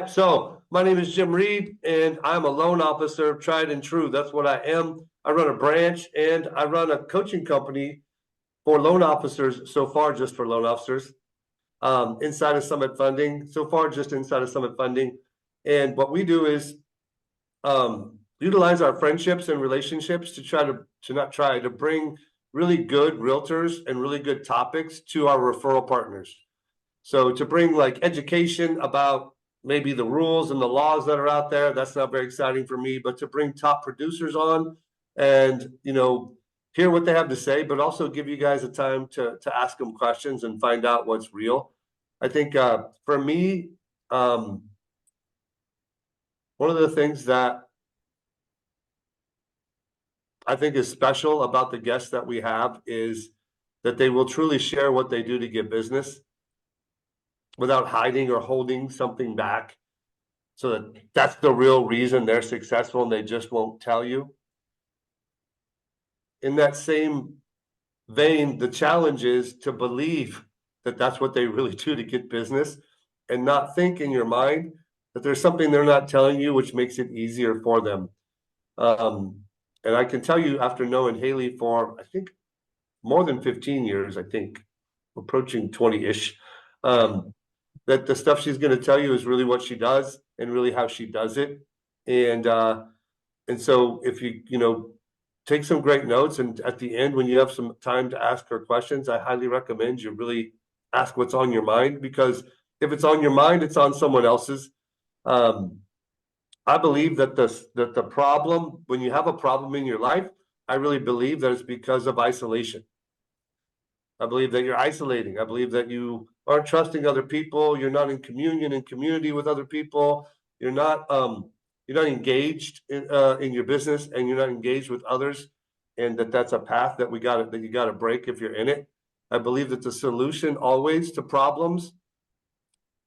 Yeah, so my name is Jim Reed, and I'm a loan officer, tried and true. That's what I am. I run a branch and I run a coaching company for loan officers, so far just for loan officers, inside of Summit Funding, so far just inside of Summit Funding. And what we do is utilize our friendships and relationships to bring really good realtors and really good topics to our referral partners. So to bring like education about maybe the rules and the laws that are out there, that's not very exciting for me, but to bring top producers on and, hear what they have to say, but also give you guys a time to ask them questions and find out what's real. I think for me, one of the things that I think is special about the guests that we have is that they will truly share what they do to get business without hiding or holding something back, so that's the real reason they're successful and they just won't tell you. In that same vein, the challenge is to believe that that's what they really do to get business and not think in your mind that there's something they're not telling you, which makes it easier for them. And I can tell you, after knowing Haley for, I think, more than 15 years, I think, approaching 20-ish, that the stuff she's going to tell you is really what she does and really how she does it. And so if you take some great notes, and at the end, when you have some time to ask her questions, I highly recommend you really ask what's on your mind, because if it's on your mind, it's on someone else's. I believe that the problem, when you have a problem in your life, I really believe that it's because of isolation. I believe that you're isolating. I believe that you aren't trusting other people. You're not in communion and community with other people. You're not engaged in your business, and you're not engaged with others. And that's a path that you got to break if you're in it. I believe that the solution always to problems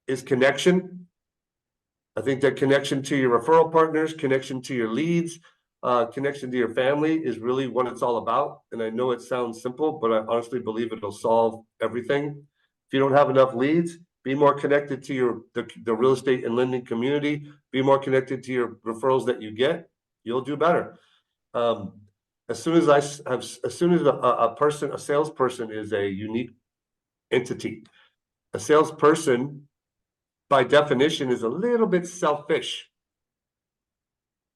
is connection. I think that connection to your referral partners, connection to your leads, connection to your family is really what it's all about. And I know it sounds simple, but I honestly believe it'll solve everything. If you don't have enough leads, be more connected to the real estate and lending community. Be more connected to your referrals that you get. You'll do better. As soon as a salesperson is a unique entity, a salesperson by definition is a little bit selfish,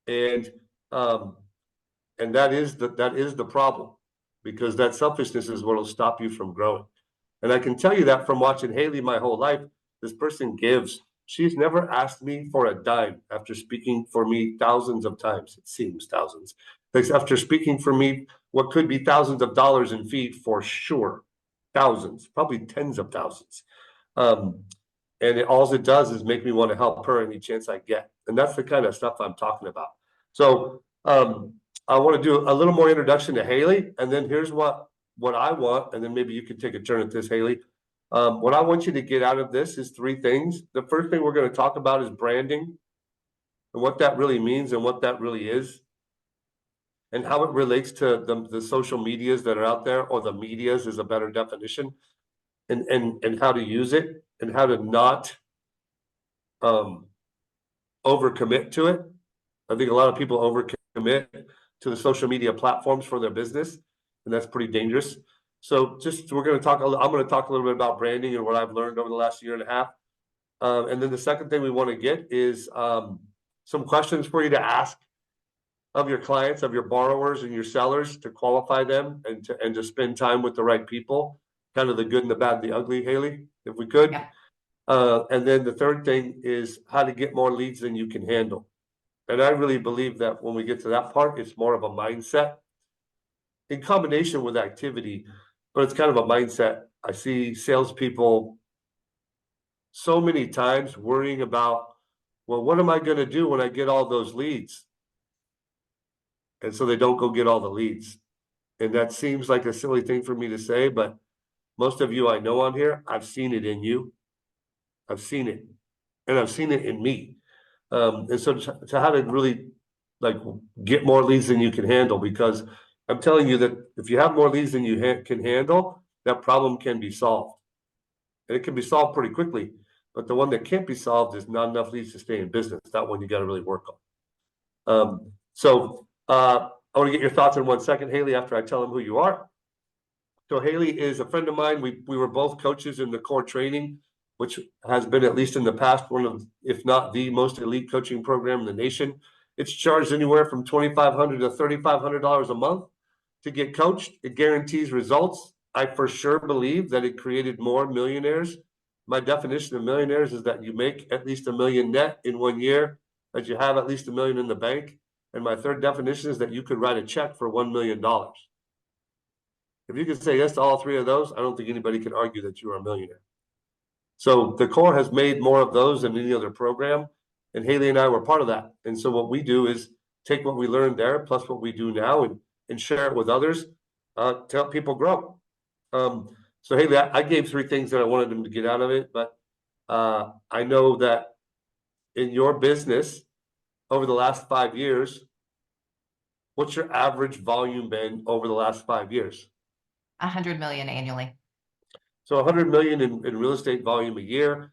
and that is the problem, because that selfishness is what will stop you from growing. And I can tell you that from watching Haley my whole life. This person gives. She's never asked me for a dime after speaking for me thousands of times. It seems thousands. After speaking for me, what could be thousands of dollars in fee for sure. Thousands, probably tens of thousands. And all it does is make me want to help her any chance I get. And that's the kind of stuff I'm talking about. So I want to do a little more introduction to Haley, and then here's what I want, and then maybe you can take a turn at this, Haley. What I want you to get out of this is three things. The first thing we're going to talk about is branding, and what that really means and what that really is, and how it relates to the social medias that are out there, or the medias is a better definition, and how to use it, and how to not overcommit to it. I think a lot of people overcommit to the social media platforms for their business, and that's pretty dangerous. So I'm going to talk a little bit about branding and what I've learned over the last year and a half. And then the second thing we want to get is some questions for you to ask of your clients, of your borrowers and your sellers, to qualify them and to spend time with the right people, kind of the good and the bad and the ugly, Haley, if we could. Yeah. And then the third thing is how to get more leads than you can handle. And I really believe that when we get to that part, it's more of a mindset in combination with activity, but it's kind of a mindset. I see salespeople so many times worrying about, well, what am I going to do when I get all those leads? And so they don't go get all the leads. And that seems like a silly thing for me to say, but most of you I know on here, I've seen it in you. I've seen it. And I've seen it in me. And so to how to really get more leads than you can handle, because I'm telling you that if you have more leads than you can handle, that problem can be solved. And it can be solved pretty quickly. But the one that can't be solved is not enough leads to stay in business. That one you got to really work on. I want to get your thoughts in 1 second, Haley, after I tell them who you are. So Haley is a friend of mine. We were both coaches in the core training, which has been, at least in the past, one of, if not the most elite coaching program in the nation. It's charged anywhere from $2,500 to $3,500 a month to get coached. It guarantees results. I for sure believe that it created more millionaires. My definition of millionaires is that you make at least $1 million net in 1 year, that you have at least $1 million in the bank. And my third definition is that you could write a check for $1 million. If you can say yes to all three of those, I don't think anybody can argue that you are a millionaire. So the core has made more of those than any other program. And Haley and I were part of that. And so what we do is take what we learned there, plus what we do now, and share it with others to help people grow. So Haley, I gave 3 things that I wanted them to get out of it, but I know that in your business over the last 5 years, what's your average volume been over the last 5 years? 100 million annually. So 100 million in real estate volume a year.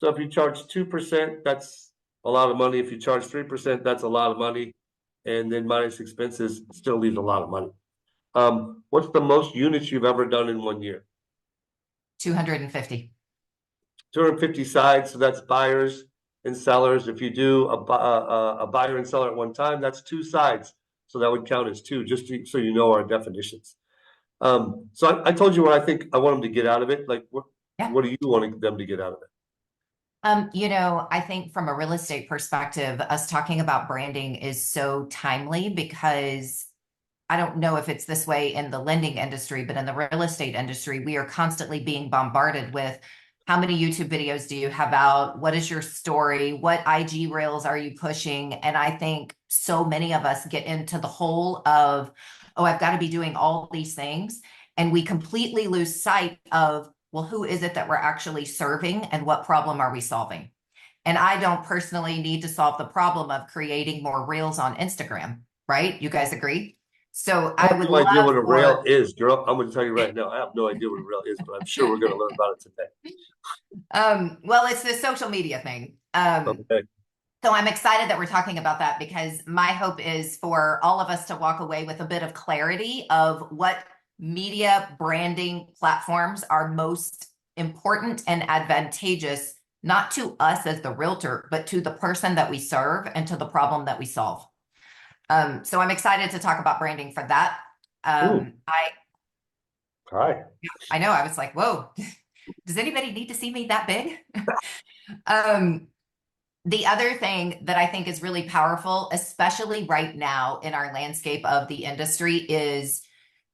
So if you charge 2%, that's a lot of money. If you charge 3%, that's a lot of money. And then minus expenses still leaves a lot of money. What's the most units you've ever done in 1 year? 250. 250 sides. So that's buyers and sellers. If you do a buyer and seller at one time, that's 2 sides. So that would count as 2, just so you know our definitions. So I told you what I think I want them to get out of it. Like, what do you want them to get out of it? I think from a real estate perspective, us talking about branding is so timely, because I don't know if it's this way in the lending industry, but in the real estate industry, we are constantly being bombarded with how many YouTube videos do you have out? What is your story? What IG reels are you pushing? And I think so many of us get into the hole of, oh, I've got to be doing all these things. And we completely lose sight of, well, who is it that we're actually serving and what problem are we solving? And I don't personally need to solve the problem of creating more reels on Instagram, right? You guys agree? So I would love idea what a rail is, girl. I'm going to tell you right now. I have no idea what a rail is, but I'm sure we're going to learn about it today. Well, it's the social media thing. Okay. So I'm excited that we're talking about that, because my hope is for all of us to walk away with a bit of clarity of what media branding platforms are most important and advantageous, not to us as the realtor, but to the person that we serve and to the problem that we solve. So I'm excited to talk about branding for that. Hi. I know. I was like, whoa, does anybody need to see me that big? The other thing that I think is really powerful, especially right now in our landscape of the industry, is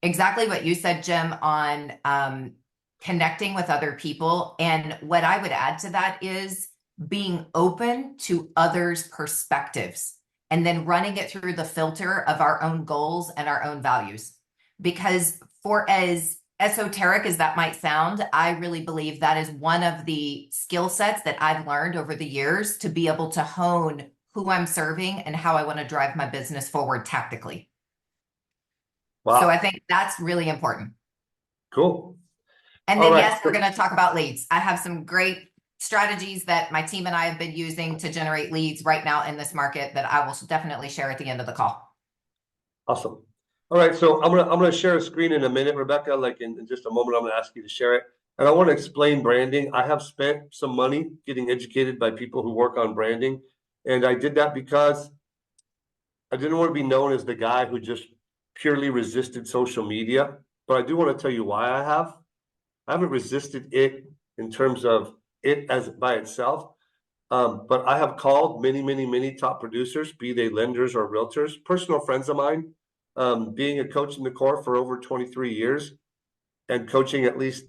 exactly what you said, Jim, on connecting with other people. And what I would add to that is being open to others' perspectives, and then running it through the filter of our own goals and our own values. Because for as esoteric as that might sound, I really believe that is one of the skill sets that I've learned over the years to be able to hone who I'm serving and how I want to drive my business forward tactically. Wow. So I think that's really important. Cool. And then, yes, we're going to talk about leads. I have some great strategies that my team and I have been using to generate leads right now in this market that I will definitely share at the end of the call. Awesome. All right, so I'm gonna share a screen in a minute, Rebecca. Like in just a moment, I'm gonna ask you to share it, and I want to explain branding. I have spent some money getting educated by people who work on branding, and I did that because I didn't want to be known as the guy who just purely resisted social media. But I do want to tell you why I haven't resisted it in terms of it as by itself. But I have called many top producers, be they lenders or realtors, personal friends of mine, being a coach in the core for over 23 years and coaching at least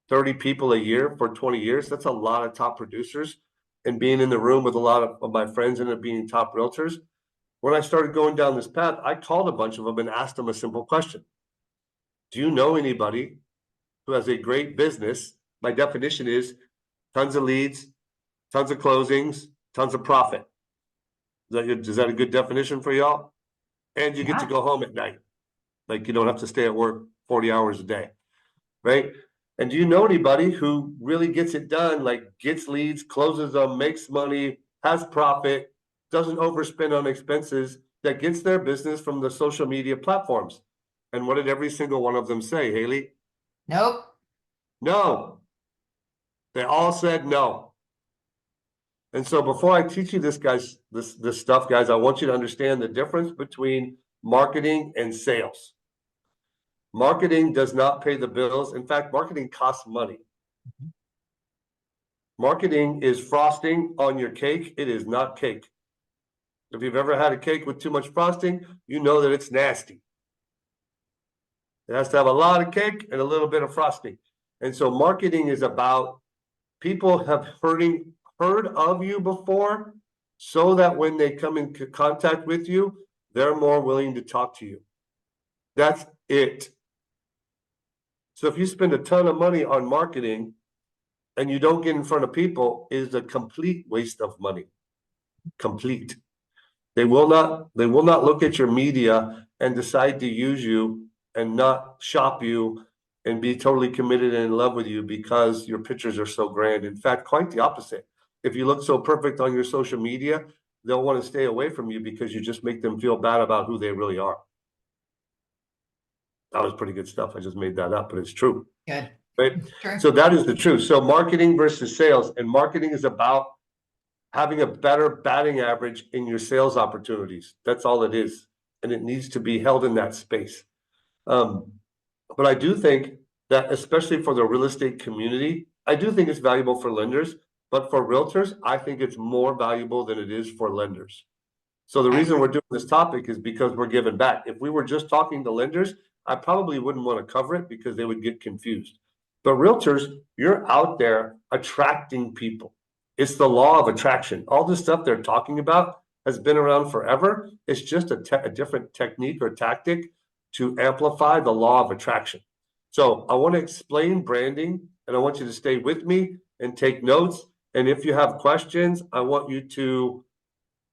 30 people a year for 20 years. That's a lot of top producers, and being in the room with a lot of my friends and being top realtors. When I started going down this path, I called a bunch of them and asked them a simple question. Do you know anybody who has a great business? My definition is tons of leads, tons of closings, tons of profit. Is that a good definition for y'all? And you get to go home at night. Like, you don't have to stay at work 40 hours a day, right? And do you know anybody who really gets it done, like gets leads, closes them, makes money, has profit, doesn't overspend on expenses, that gets their business from the social media platforms? And what did every single one of them say, Haley? Nope. No. They all said no. And so before I teach you this, guys, this stuff, guys, I want you to understand the difference between marketing and sales. Marketing does not pay the bills. In fact, marketing costs money. Marketing is frosting on your cake. It is not cake. If you've ever had a cake with too much frosting, you know that it's nasty. It has to have a lot of cake and a little bit of frosting. And so marketing is about people have heard of you before, so that when they come in contact with you, they're more willing to talk to you. That's it. So if you spend a ton of money on marketing and you don't get in front of people, it is a complete waste of money. Complete. They will not look at your media and decide to use you and not shop you and be totally committed and in love with you because your pictures are so grand. In fact, quite the opposite. If you look so perfect on your social media, they'll want to stay away from you because you just make them feel bad about who they really are. That was pretty good stuff. I just made that up, but it's true. Good. Right? True. So that is the truth. So marketing versus sales, and marketing is about having a better batting average in your sales opportunities. That's all it is. And it needs to be held in that space. But I do think that, especially for the real estate community, I do think it's valuable for lenders, but for realtors, I think it's more valuable than it is for lenders. So the reason we're doing this topic is because we're giving back. If we were just talking to lenders, I probably wouldn't want to cover it because they would get confused. But realtors, you're out there attracting people. It's the law of attraction. All this stuff they're talking about has been around forever. It's just a different technique or tactic to amplify the law of attraction. So I want to explain branding, and I want you to stay with me and take notes. And if you have questions, I want you to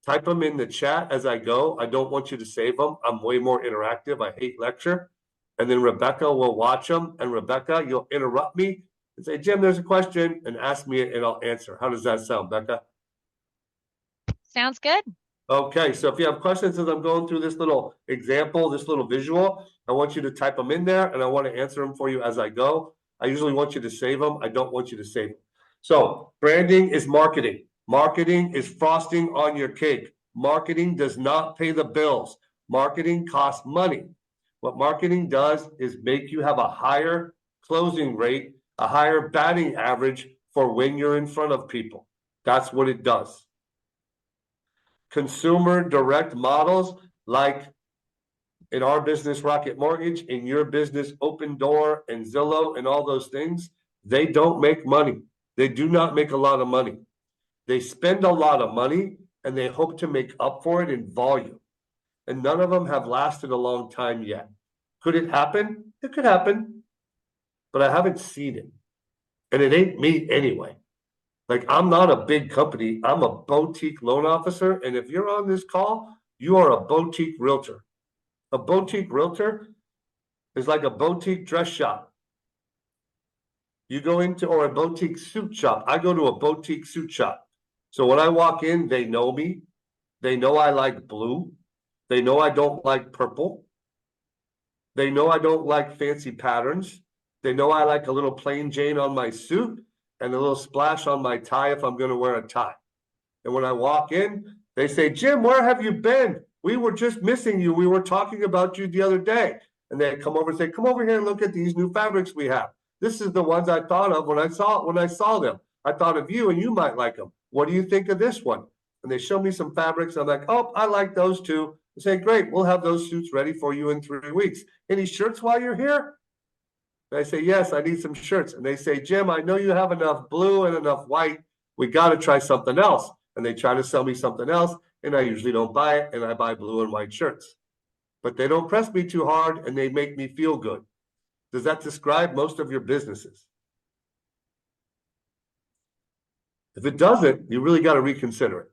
type them in the chat as I go. I don't want you to save them. I'm way more interactive. I hate lecture. And then Rebecca will watch them. And Rebecca, you'll interrupt me and say, Jim, there's a question, and ask me it and I'll answer. How does that sound, Becca? Sounds good. Okay, so if you have questions as I'm going through this little example, this little visual, I want you to type them in there and I want to answer them for you as I go. I usually want you to save them. I don't want you to save them. So branding is marketing. Marketing is frosting on your cake. Marketing does not pay the bills. Marketing costs money. What marketing does is make you have a higher closing rate, a higher batting average for when you're in front of people. That's what it does. Consumer direct models, like in our business, Rocket Mortgage, in your business, Open Door and Zillow and all those things, they don't make money. They do not make a lot of money. They spend a lot of money and they hope to make up for it in volume. And none of them have lasted a long time yet. Could it happen? It could happen, but I haven't seen it. And it ain't me anyway. Like, I'm not a big company. I'm a boutique loan officer. And if you're on this call, you are a boutique realtor. A boutique realtor is like a boutique dress shop. You go into, or a boutique suit shop. I go to a boutique suit shop. So when I walk in, they know me. They know I like blue. They know I don't like purple. They know I don't like fancy patterns. They know I like a little plain Jane on my suit and a little splash on my tie if I'm going to wear a tie. And when I walk in, they say, Jim, where have you been? We were just missing you. We were talking about you the other day. And they come over and say, come over here and look at these new fabrics we have. This is the ones I thought of when I saw them. I thought of you and you might like them. What do you think of this one? And they show me some fabrics. I'm like, oh, I like those too. They say, great, we'll have those suits ready for you in 3 weeks. Any shirts while you're here? And I say, yes, I need some shirts. And they say, Jim, I know you have enough blue and enough white. We got to try something else. And they try to sell me something else, and I usually don't buy it, and I buy blue and white shirts. But they don't press me too hard, and they make me feel good. Does that describe most of your businesses? If it doesn't, you really got to reconsider it.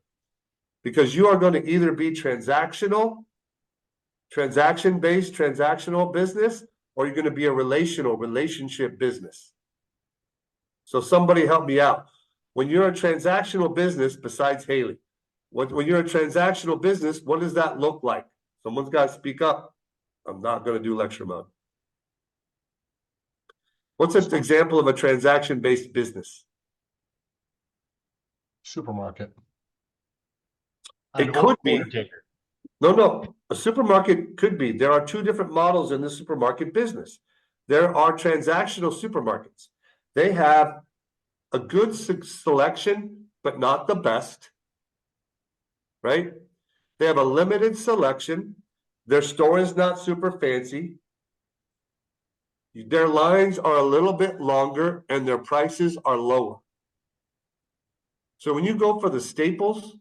Because you are going to either be transaction-based, transactional business, or you're going to be a relationship business. So somebody help me out. When you're a transactional business, besides Haley, when you're a transactional business, what does that look like? Someone's got to speak up. I'm not going to do lecture mode. What's an example of a transaction-based business? Supermarket. It An could be. order taker. No. A supermarket could be. There are two different models in the supermarket business. There are transactional supermarkets. They have a good selection, but not the best. Right? They have a limited selection. Their store is not super fancy. Their lines are a little bit longer and their prices are lower. So when you go for the staples,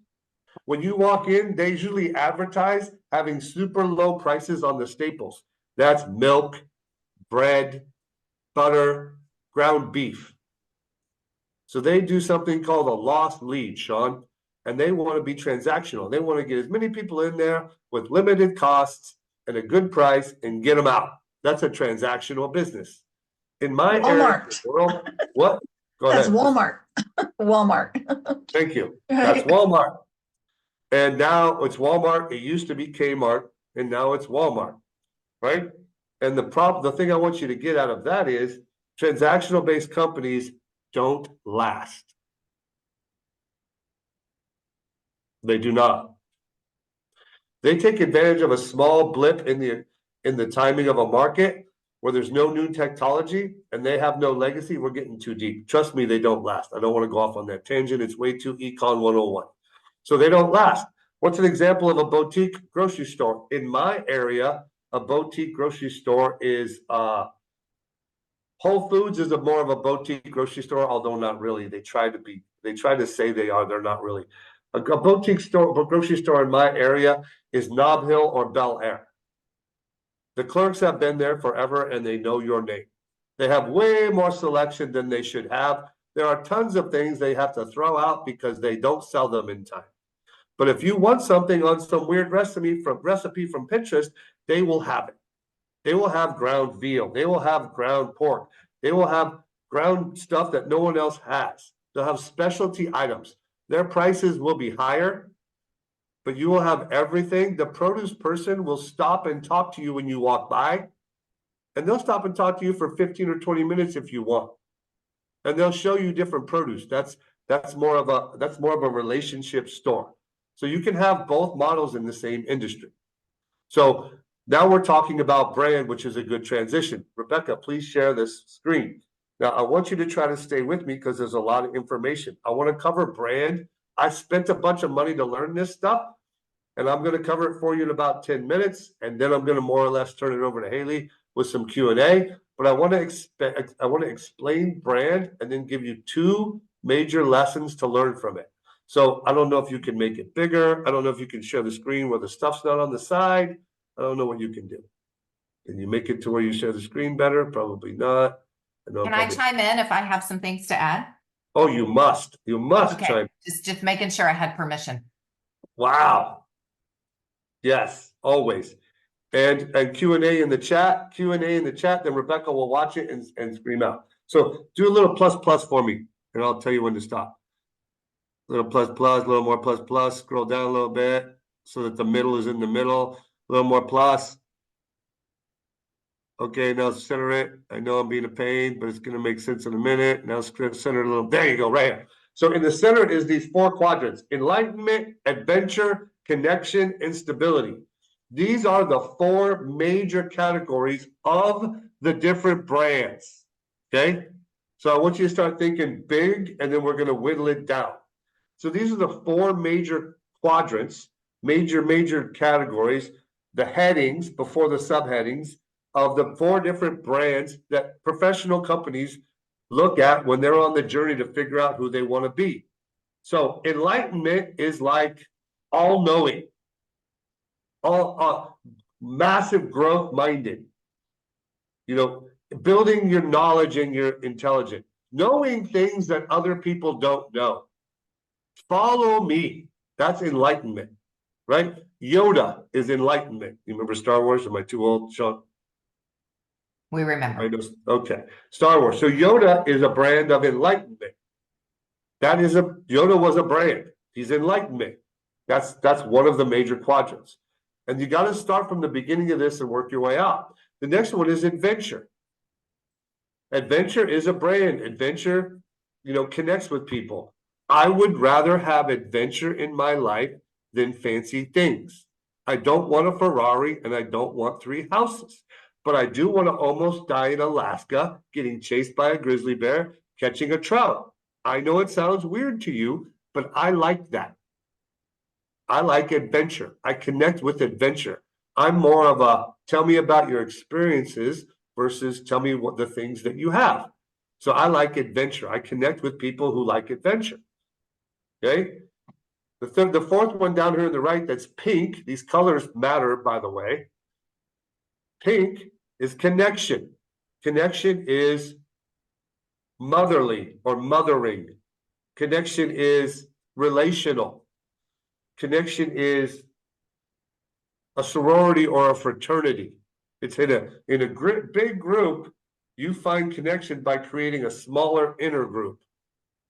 when you walk in, they usually advertise having super low prices on the staples. That's milk, bread, butter, ground beef. So they do something called a lost lead, Sean, and they want to be transactional. They want to get as many people in there with limited costs and a good price and get them out. That's a transactional business. In my area of the world, what? Go That's ahead. Walmart. Walmart. Thank you. That's Right. Walmart. And now it's Walmart. It used to be Kmart, and now it's Walmart, right? And the thing I want you to get out of that is transactional based companies don't last. They do not. They take advantage of a small blip in the timing of a market where there's no new technology and they have no legacy. We're getting too deep. Trust me, they don't last. I don't want to go off on that tangent. It's way too Econ 101. So they don't last. What's an example of a boutique grocery store? In my area, a boutique grocery store is Whole Foods is more of a boutique grocery store, although not really. They try to say they are, they're not really. A boutique store, a grocery store in my area is Nob Hill or Bel Air. The clerks have been there forever and they know your name. They have way more selection than they should have. There are tons of things they have to throw out because they don't sell them in time. But if you want something on some weird recipe from Pinterest, they will have it. They will have ground veal. They will have ground pork. They will have ground stuff that no one else has. They'll have specialty items. Their prices will be higher, but you will have everything. The produce person will stop and talk to you when you walk by, and they'll stop and talk to you for 15 or 20 minutes if you want. And they'll show you different produce. That's more of a relationship store. So you can have both models in the same industry. So now we're talking about brand, which is a good transition. Rebecca, please share this screen. Now, I want you to try to stay with me because there's a lot of information. I want to cover brand. I spent a bunch of money to learn this stuff, and I'm going to cover it for you in about 10 minutes, and then I'm going to more or less turn it over to Haley with some Q&A. But I want to explain brand and then give you two major lessons to learn from it. So I don't know if you can make it bigger. I don't know if you can share the screen where the stuff's not on the side. I don't know what you can do. Can you make it to where you share the screen better? Probably not. Can I chime in if I have some things to add? Oh, you must. You must Okay, chime. just making sure I had permission. Wow. Yes, always. And Q&A in the chat. Q&A in the chat. Then Rebecca will watch it and scream out. So do a little plus for me, and I'll tell you when to stop. Little plus, a little more plus. Scroll down a little bit so that the middle is in the middle. A little more plus. Okay, now center it. I know I'm being a pain, but it's going to make sense in a minute. Now center it a little. There you go, right here. So in the center is these four quadrants: enlightenment, adventure, connection, and stability. These are the four major categories of the different brands. Okay, so I want you to start thinking big, and then we're going to whittle it down. So these are the four major quadrants, major categories, the headings before the subheadings of the four different brands that professional companies look at when they're on the journey to figure out who they want to be. So enlightenment is like all-knowing, massive growth minded, building your knowledge and your intelligence, knowing things that other people don't know. Follow me. That's enlightenment, right? Yoda is enlightenment. You remember Star Wars? Am I too old, Sean? We I remember. know, okay. Star Wars. So Yoda is a brand of enlightenment. Yoda was a brand. He's enlightenment. That's one of the major quadrants. And you got to start from the beginning of this and work your way out. The next one is adventure. Adventure is a brand. Adventure, connects with people. I would rather have adventure in my life than fancy things. I don't want a Ferrari and I don't want 3 houses, but I do want to almost die in Alaska, getting chased by a grizzly bear, catching a trout. I know it sounds weird to you, but I like that. I like adventure. I connect with adventure. I'm more of a tell me about your experiences versus tell me what the things that you have. So I like adventure. I connect with people who like adventure. Okay. The fourth one down here on the right, that's pink. These colors matter, by the way. Pink is connection. Connection is motherly or mothering. Connection is relational. Connection is a sorority or a fraternity. It's in a big group. You find connection by creating a smaller inner group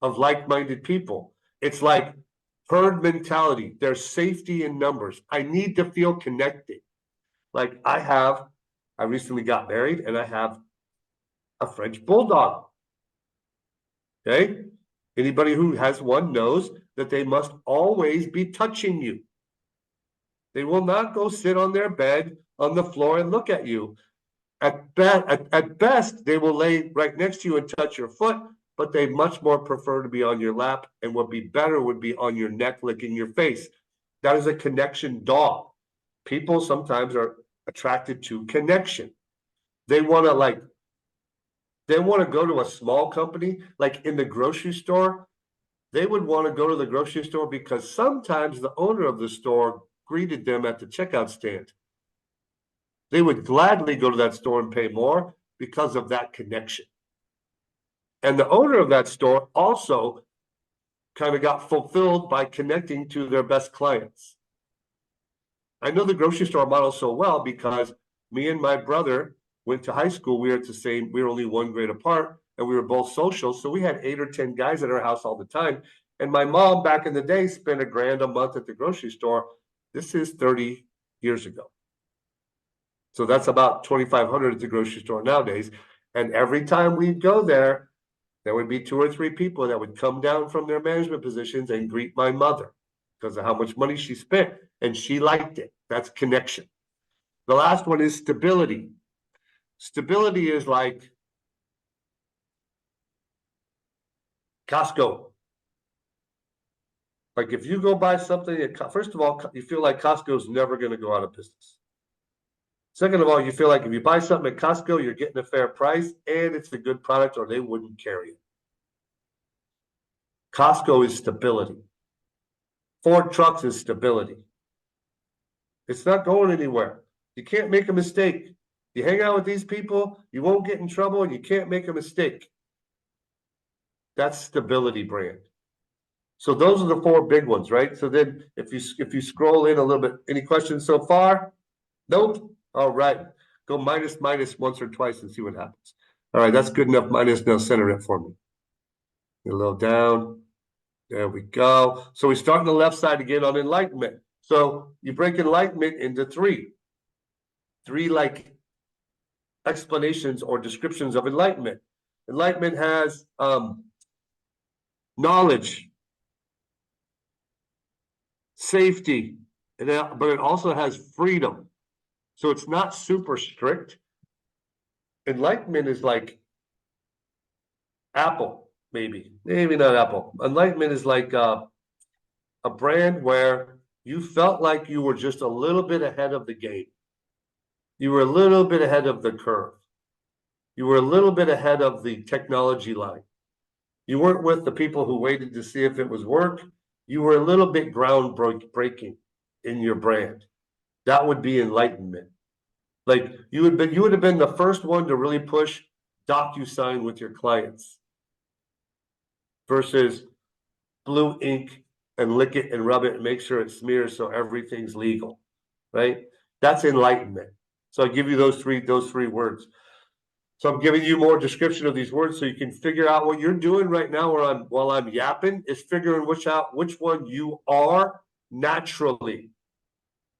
of like-minded people. It's like herd mentality. There's safety in numbers. I need to feel connected. Like I recently got married and I have a French bulldog. Okay. Anybody who has one knows that they must always be touching you. They will not go sit on their bed on the floor and look at you. At best, they will lay right next to you and touch your foot, but they much more prefer to be on your lap, and what would be better would be on your neck, licking your face. That is a connection dog. People sometimes are attracted to connection. They want to go to a small company, like in the grocery store. They would want to go to the grocery store because sometimes the owner of the store greeted them at the checkout stand. They would gladly go to that store and pay more because of that connection. And the owner of that store also kind of got fulfilled by connecting to their best clients. I know the grocery store model so well because me and my brother went to high school. We were only 1 grade apart, and we were both social. So we had 8 or 10 guys at our house all the time. And my mom back in the day spent $1,000 a month at the grocery store. This is 30 years ago. So that's about 2,500 at the grocery store nowadays. And every time we'd go there, there would be 2 or 3 people that would come down from their management positions and greet my mother because of how much money she spent. And she liked it. That's connection. The last one is stability. Stability is like Costco. Like if you go buy something, first of all, you feel like Costco's never going to go out of business. Second of all, you feel like if you buy something at Costco, you're getting a fair price and it's a good product or they wouldn't carry it. Costco is stability. Ford Trucks is stability. It's not going anywhere. You can't make a mistake. You hang out with these people, you won't get in trouble and you can't make a mistake. That's stability brand. So those are the 4 big ones, right? So then if you scroll in a little bit, any questions so far? Nope. All right. Go minus once or twice and see what happens. All right, that's good enough. Minus, now center it for me. A little down. There we go. So we start on the left side again on enlightenment. So you break enlightenment into 3. 3 like explanations or descriptions of enlightenment. Enlightenment has knowledge, safety, but it also has freedom. So it's not super strict. Enlightenment is like Apple, maybe not Apple. Enlightenment is like a brand where you felt like you were just a little bit ahead of the game. You were a little bit ahead of the curve. You were a little bit ahead of the technology line. You weren't with the people who waited to see if it was work. You were a little bit groundbreaking in your brand. That would be enlightenment. Like you would have been the first one to really push DocuSign with your clients versus blue ink and lick it and rub it and make sure it smears so everything's legal, right? That's enlightenment. So I give you those three words. So I'm giving you more description of these words so you can figure out what you're doing right now while I'm yapping is figuring which one you are naturally.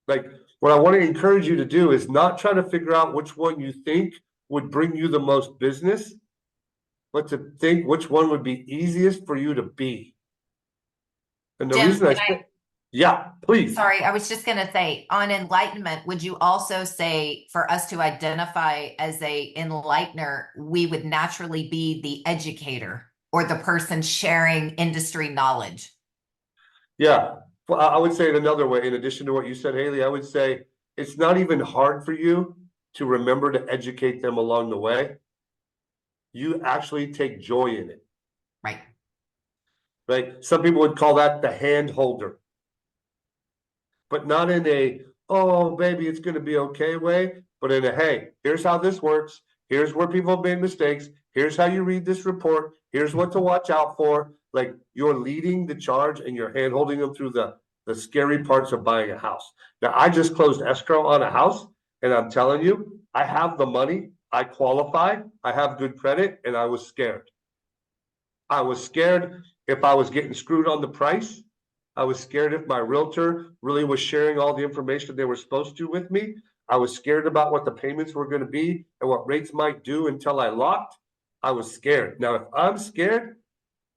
Like what I want to encourage you to do is not try to figure out which one you think would bring you the most business, but to think which one would be easiest for you to be. And the Jim, reason yeah, please. sorry, I was just going to say on enlightenment, would you also say for us to identify as a enlightener, we would naturally be the educator or the person sharing industry knowledge? Yeah, well, I would say it another way. In addition to what you said, Haley, I would say it's not even hard for you to remember to educate them along the way. You actually take joy in it, Right. right? Some people would call that the hand holder, but not in a, oh, baby, it's going to be okay way, but in a, hey, here's how this works. Here's where people have made mistakes. Here's how you read this report. Here's what to watch out for. Like you're leading the charge and you're hand holding them through the scary parts of buying a house. Now, I just closed escrow on a house, and I'm telling you, I have the money, I qualify, I have good credit, and I was scared. I was scared if I was getting screwed on the price. I was scared if my realtor really was sharing all the information they were supposed to with me. I was scared about what the payments were going to be and what rates might do until I locked. I was scared. Now, if I'm scared,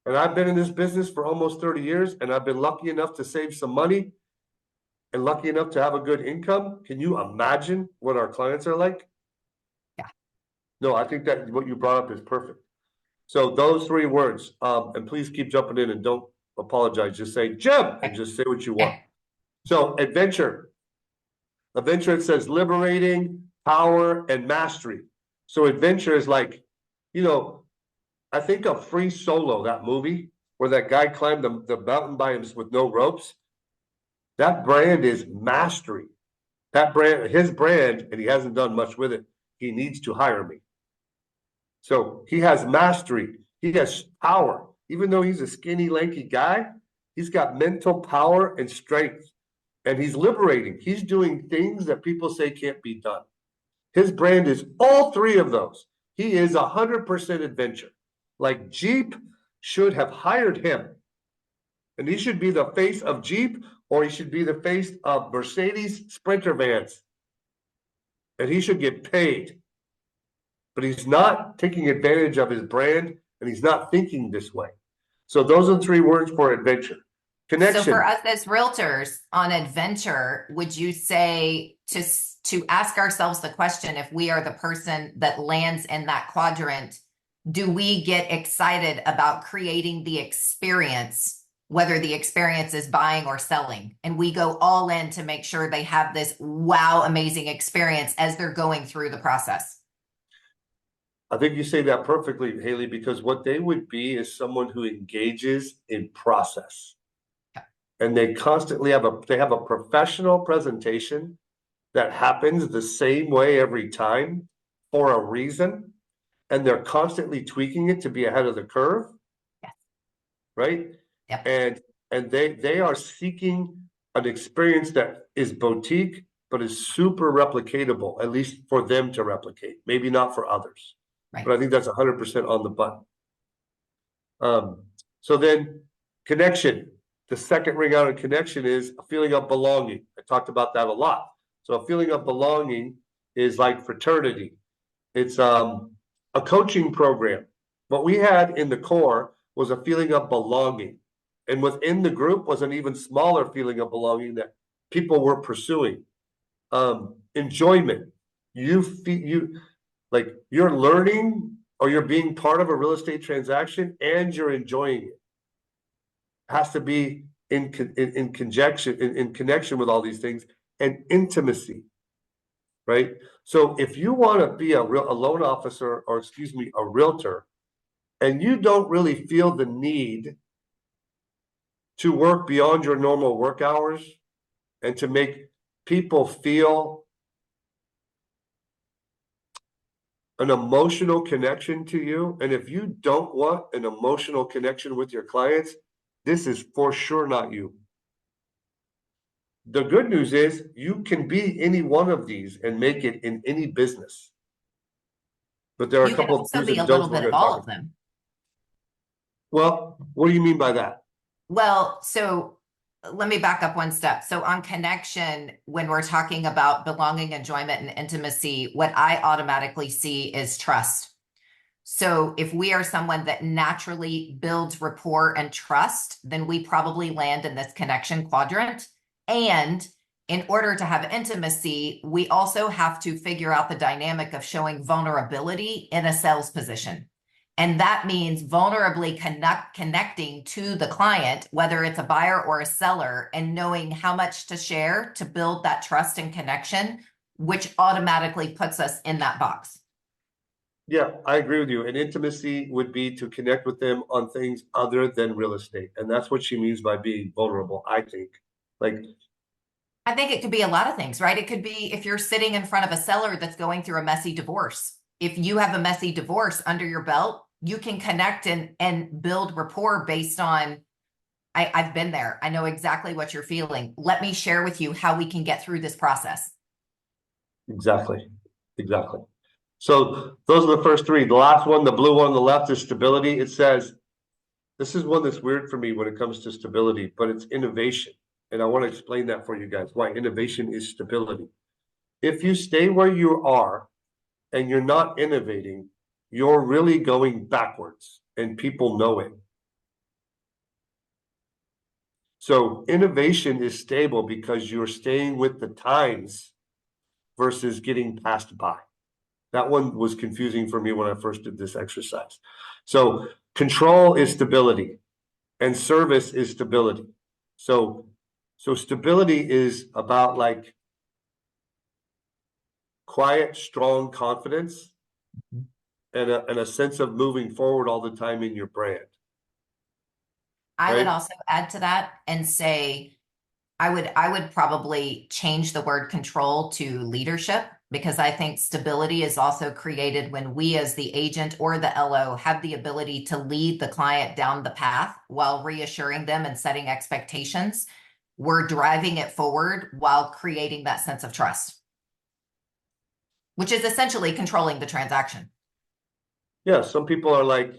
and I've been in this business for almost 30 years, and I've been lucky enough to save some money and lucky enough to have a good income, can you imagine what our clients are like? Yeah. No, I think that what you brought up is perfect. So those three words, and please keep jumping in and don't apologize. Just say Jim and just say what you want. So adventure. Adventure, it says liberating, power, and mastery. So adventure is like, I think of Free Solo, that movie where that guy climbed the mountain by himself with no ropes. That brand is mastery. That brand, his brand, and he hasn't done much with it. He needs to hire me. So he has mastery. He has power. Even though he's a skinny, lanky guy, he's got mental power and strength. And he's liberating. He's doing things that people say can't be done. His brand is all three of those. He is 100% adventure. Like Jeep should have hired him. And he should be the face of Jeep, or he should be the face of Mercedes Sprinter vans. And he should get paid. But he's not taking advantage of his brand, and he's not thinking this way. So those are the three words for adventure. Connection. So for us as realtors on adventure, would you say to ask ourselves the question, if we are the person that lands in that quadrant, do we get excited about creating the experience, whether the experience is buying or selling? And we go all in to make sure they have this wow, amazing experience as they're going through the process. I think you say that perfectly, Haley, because what they would be is someone who engages in process. Yeah. And they constantly have a professional presentation that happens the same way every time for a reason. And they're constantly tweaking it to be ahead of the curve. Yes. Right? Yep. And they are seeking an experience that is boutique, but is super replicatable, at least for them to replicate, maybe not for others. Right. But I think that's 100% on the button. So then connection, the second ring out of connection is a feeling of belonging. I talked about that a lot. So a feeling of belonging is like fraternity. It's a coaching program. What we had in the core was a feeling of belonging. And within the group was an even smaller feeling of belonging that people were pursuing. Enjoyment. Like you're learning or you're being part of a real estate transaction and you're enjoying it. It has to be in connection with all these things, and intimacy, right? So if you want to be a loan officer, or excuse me, a realtor, and you don't really feel the need to work beyond your normal work hours and to make people feel an emotional connection to you, and if you don't want an emotional connection with your clients, this is for sure not you. The good news is you can be any one of these and make it in any business. But there are a You can couple of also do's be a and little don'ts we're bit of gonna all talk of about. them. Well, what do you mean by that? Well, so let me back up one step. So on connection, when we're talking about belonging, enjoyment, and intimacy, what I automatically see is trust. So if we are someone that naturally builds rapport and trust, then we probably land in this connection quadrant. And in order to have intimacy, we also have to figure out the dynamic of showing vulnerability in a sales position. And that means vulnerably connecting to the client, whether it's a buyer or a seller, and knowing how much to share to build that trust and connection, which automatically puts us in that box. Yeah, I agree with you. And intimacy would be to connect with them on things other than real estate. And that's what she means by being vulnerable, I think. Like, I think it could be a lot of things, right? It could be if you're sitting in front of a seller that's going through a messy divorce. If you have a messy divorce under your belt, you can connect and build rapport based on, I've been there. I know exactly what you're feeling. Let me share with you how we can get through this process. exactly. Exactly. So those are the first three. The last one, the blue one on the left, is stability. It says, this is one that's weird for me when it comes to stability, but it's innovation. And I want to explain that for you guys, why innovation is stability. If you stay where you are and you're not innovating, you're really going backwards and people know it. So innovation is stable because you're staying with the times versus getting passed by. That one was confusing for me when I first did this exercise. So control is stability and service is stability. So stability is about like quiet, strong confidence and a sense of moving forward all the time in your brand. I would Right? also add to that and say, I would probably change the word control to leadership, because I think stability is also created when we as the agent or the LO have the ability to lead the client down the path while reassuring them and setting expectations. We're driving it forward while creating that sense of trust, which is essentially controlling the transaction. Yeah, some people are like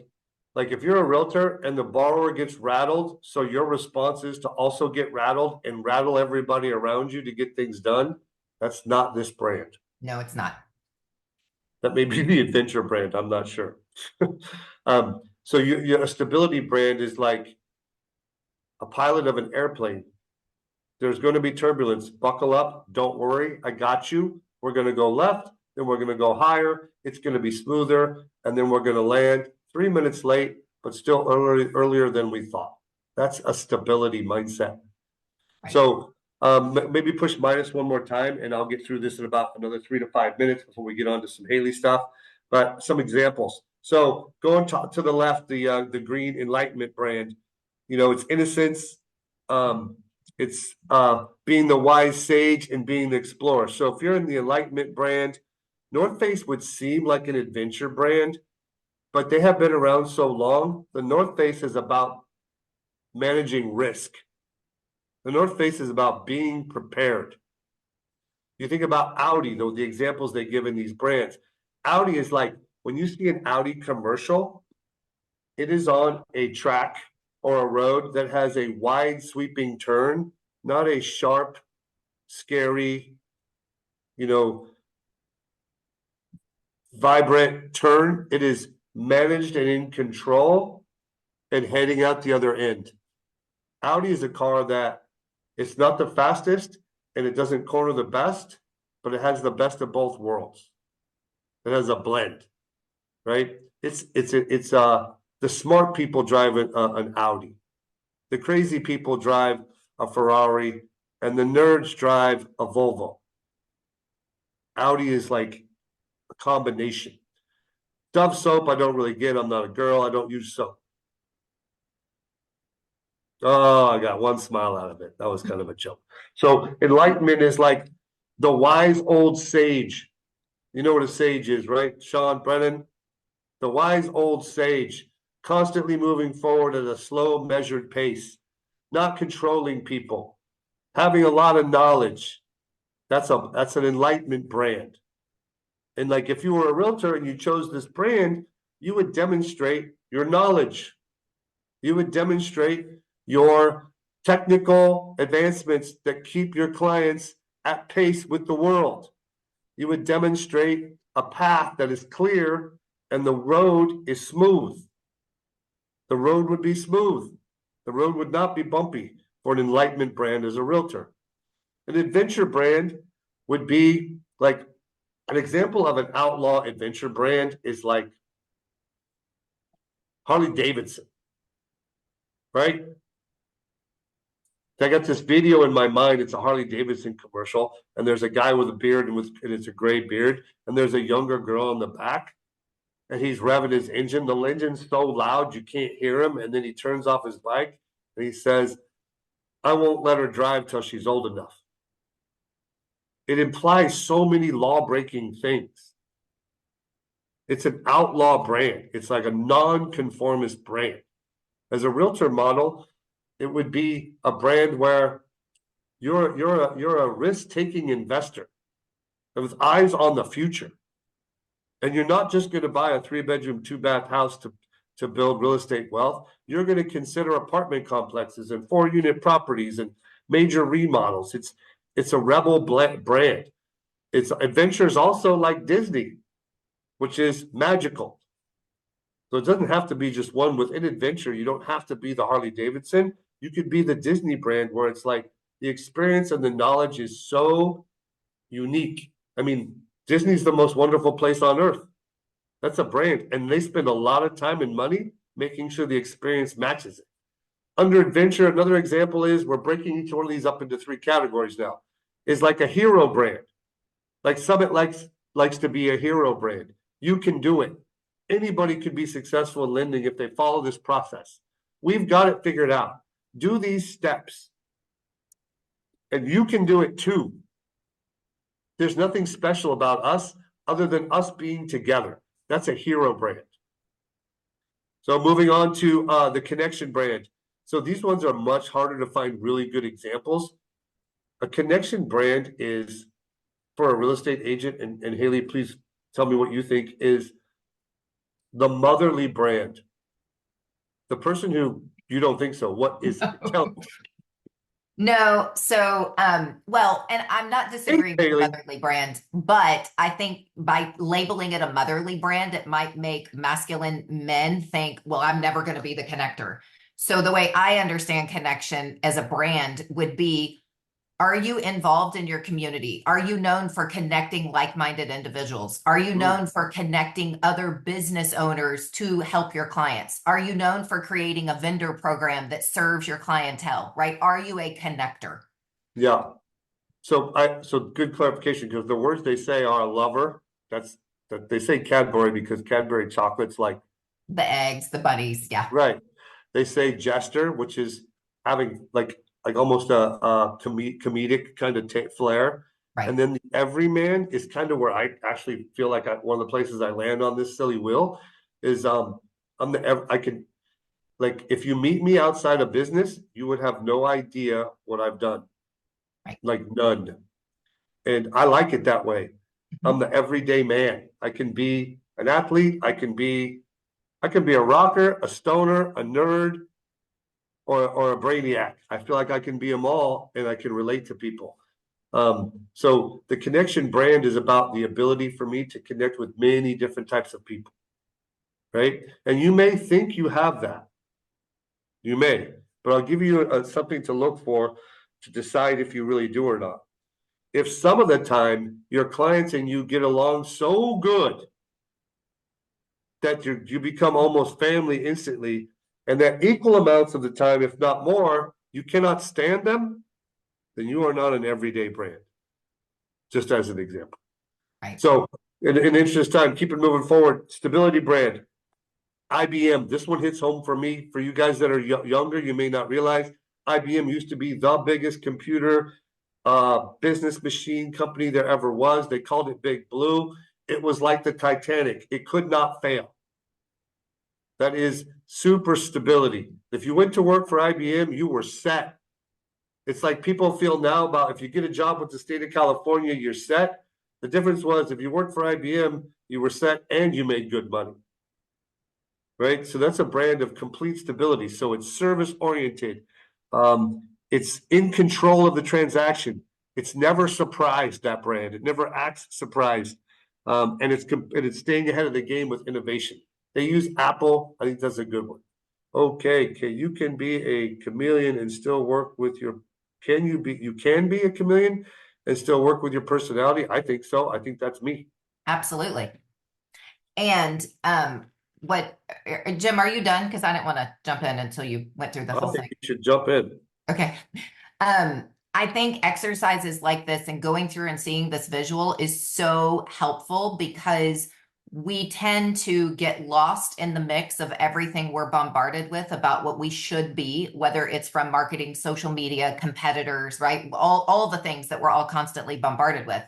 if you're a realtor and the borrower gets rattled, so your response is to also get rattled and rattle everybody around you to get things done. That's not this brand. No, it's not. That may be the adventure brand. I'm not sure. So a stability brand is like a pilot of an airplane. There's going to be turbulence. Buckle up. Don't worry. I got you. We're going to go left, then we're going to go higher. It's going to be smoother, and then we're going to land 3 minutes late, but still earlier than we thought. That's a stability mindset. Right. So maybe push minus one more time, and I'll get through this in about another 3 to 5 minutes before we get on to some Haley stuff. But some examples. So going to the left, the green enlightenment brand, it's innocence. It's being the wise sage and being the explorer. So if you're in the enlightenment brand, North Face would seem like an adventure brand, but they have been around so long. The North Face is about managing risk. The North Face is about being prepared. You think about Audi, though, the examples they give in these brands. Audi is like when you see an Audi commercial, it is on a track or a road that has a wide sweeping turn, not a sharp, scary, vibrant turn. It is managed and in control and heading out the other end. Audi is a car that it's not the fastest and it doesn't corner the best, but it has the best of both worlds. It has a blend, right? It's the smart people drive an Audi. The crazy people drive a Ferrari, and the nerds drive a Volvo. Audi is like a combination. Dove soap, I don't really get. I'm not a girl. I don't use soap. Oh, I got one smile out of it. That was kind of a joke. So enlightenment is like the wise old sage. You know what a sage is, right? Sean Brennan, the wise old sage, constantly moving forward at a slow, measured pace, not controlling people, having a lot of knowledge. That's an enlightenment brand. And like if you were a realtor and you chose this brand, you would demonstrate your knowledge. You would demonstrate your technical advancements that keep your clients at pace with the world. You would demonstrate a path that is clear and the road is smooth. The road would be smooth. The road would not be bumpy for an enlightenment brand as a realtor. An adventure brand would be like an example of an outlaw adventure brand is like Harley Davidson, right? I got this video in my mind. It's a Harley Davidson commercial, and there's a guy with a beard and it's a gray beard, and there's a younger girl in the back, and he's revving his engine. The engine's so loud you can't hear him, and then he turns off his bike and he says, "I won't let her drive till she's old enough." It implies so many law-breaking things. It's an outlaw brand. It's like a non-conformist brand. As a realtor model, it would be a brand where you're a risk-taking investor with eyes on the future. And you're not just going to buy a 3-bedroom, 2-bath house to build real estate wealth. You're going to consider apartment complexes and 4-unit properties and major remodels. It's a rebel brand. It's adventure is also like Disney, which is magical. So it doesn't have to be just one. Within adventure, you don't have to be the Harley Davidson. You could be the Disney brand where it's like the experience and the knowledge is so unique. I mean, Disney's the most wonderful place on earth. That's a brand. And they spend a lot of time and money making sure the experience matches it. Under adventure, another example is we're breaking each one of these up into 3 categories now. Is like a hero brand. Like Summit likes to be a hero brand. You can do it. Anybody could be successful in lending if they follow this process. We've got it figured out. Do these steps. And you can do it too. There's nothing special about us other than us being together. That's a hero brand. So moving on to the connection brand. So these ones are much harder to find really good examples. A connection brand is for a real estate agent, and Haley, please tell me what you think, is the motherly brand. The person who you don't think so, what is tell No, so well, and I'm not disagreeing with the Haley. motherly brand, but I think by labeling it a motherly brand, it might make masculine men think, well, I'm never going to be the connector. So the way I understand connection as a brand would be, are you involved in your community? Are you known for connecting like-minded individuals? Are you known for connecting other business owners to help your clients? Are you known for creating a vendor program that serves your clientele, right? Are you a connector? Yeah. So good clarification, because the words they say are a lover. That they say Cadbury because Cadbury chocolate's like The eggs, the bunnies, yeah. right. They say jester, which is having like almost a comedic kind of flair. Right. And then the everyman is kind of where I actually feel like one of the places I land on this silly wheel is I can, like, if you meet me outside of business, you would have no idea what I've done. Right. Like none. And I like it that way. I'm the everyday man. I can be an athlete. I can be a rocker, a stoner, a nerd, or a brainiac. I feel like I can be them all and I can relate to people. So the connection brand is about the ability for me to connect with many different types of people, right? And you may think you have that. You may, but I'll give you something to look for to decide if you really do or not. If some of the time your clients and you get along so good that you become almost family instantly, and that equal amounts of the time, if not more, you cannot stand them, then you are not an everyday brand. Just as an example. Right. So in interest of time, keep it moving forward. Stability brand. IBM. This one hits home for me. For you guys that are younger, you may not realize IBM used to be the biggest computer business machine company there ever was. They called it Big Blue. It was like the Titanic. It could not fail. That is super stability. If you went to work for IBM, you were set. It's like people feel now about if you get a job with the state of California, you're set. The difference was if you worked for IBM, you were set and you made good money. Right? So that's a brand of complete stability. So it's service oriented. It's in control of the transaction. It's never surprised, that brand. It never acts surprised. And it's staying ahead of the game with innovation. They use Apple. I think that's a good one. Okay, you can be a chameleon and still work with your, you can be a chameleon and still work with your personality? I think so. I think that's me. Absolutely. And Jim, are you done? Because I didn't want to jump in until you went through the whole I think thing. you should jump in. Okay. I think exercises like this and going through and seeing this visual is so helpful because we tend to get lost in the mix of everything we're bombarded with about what we should be, whether it's from marketing, social media, competitors, right? All the things that we're all constantly bombarded with.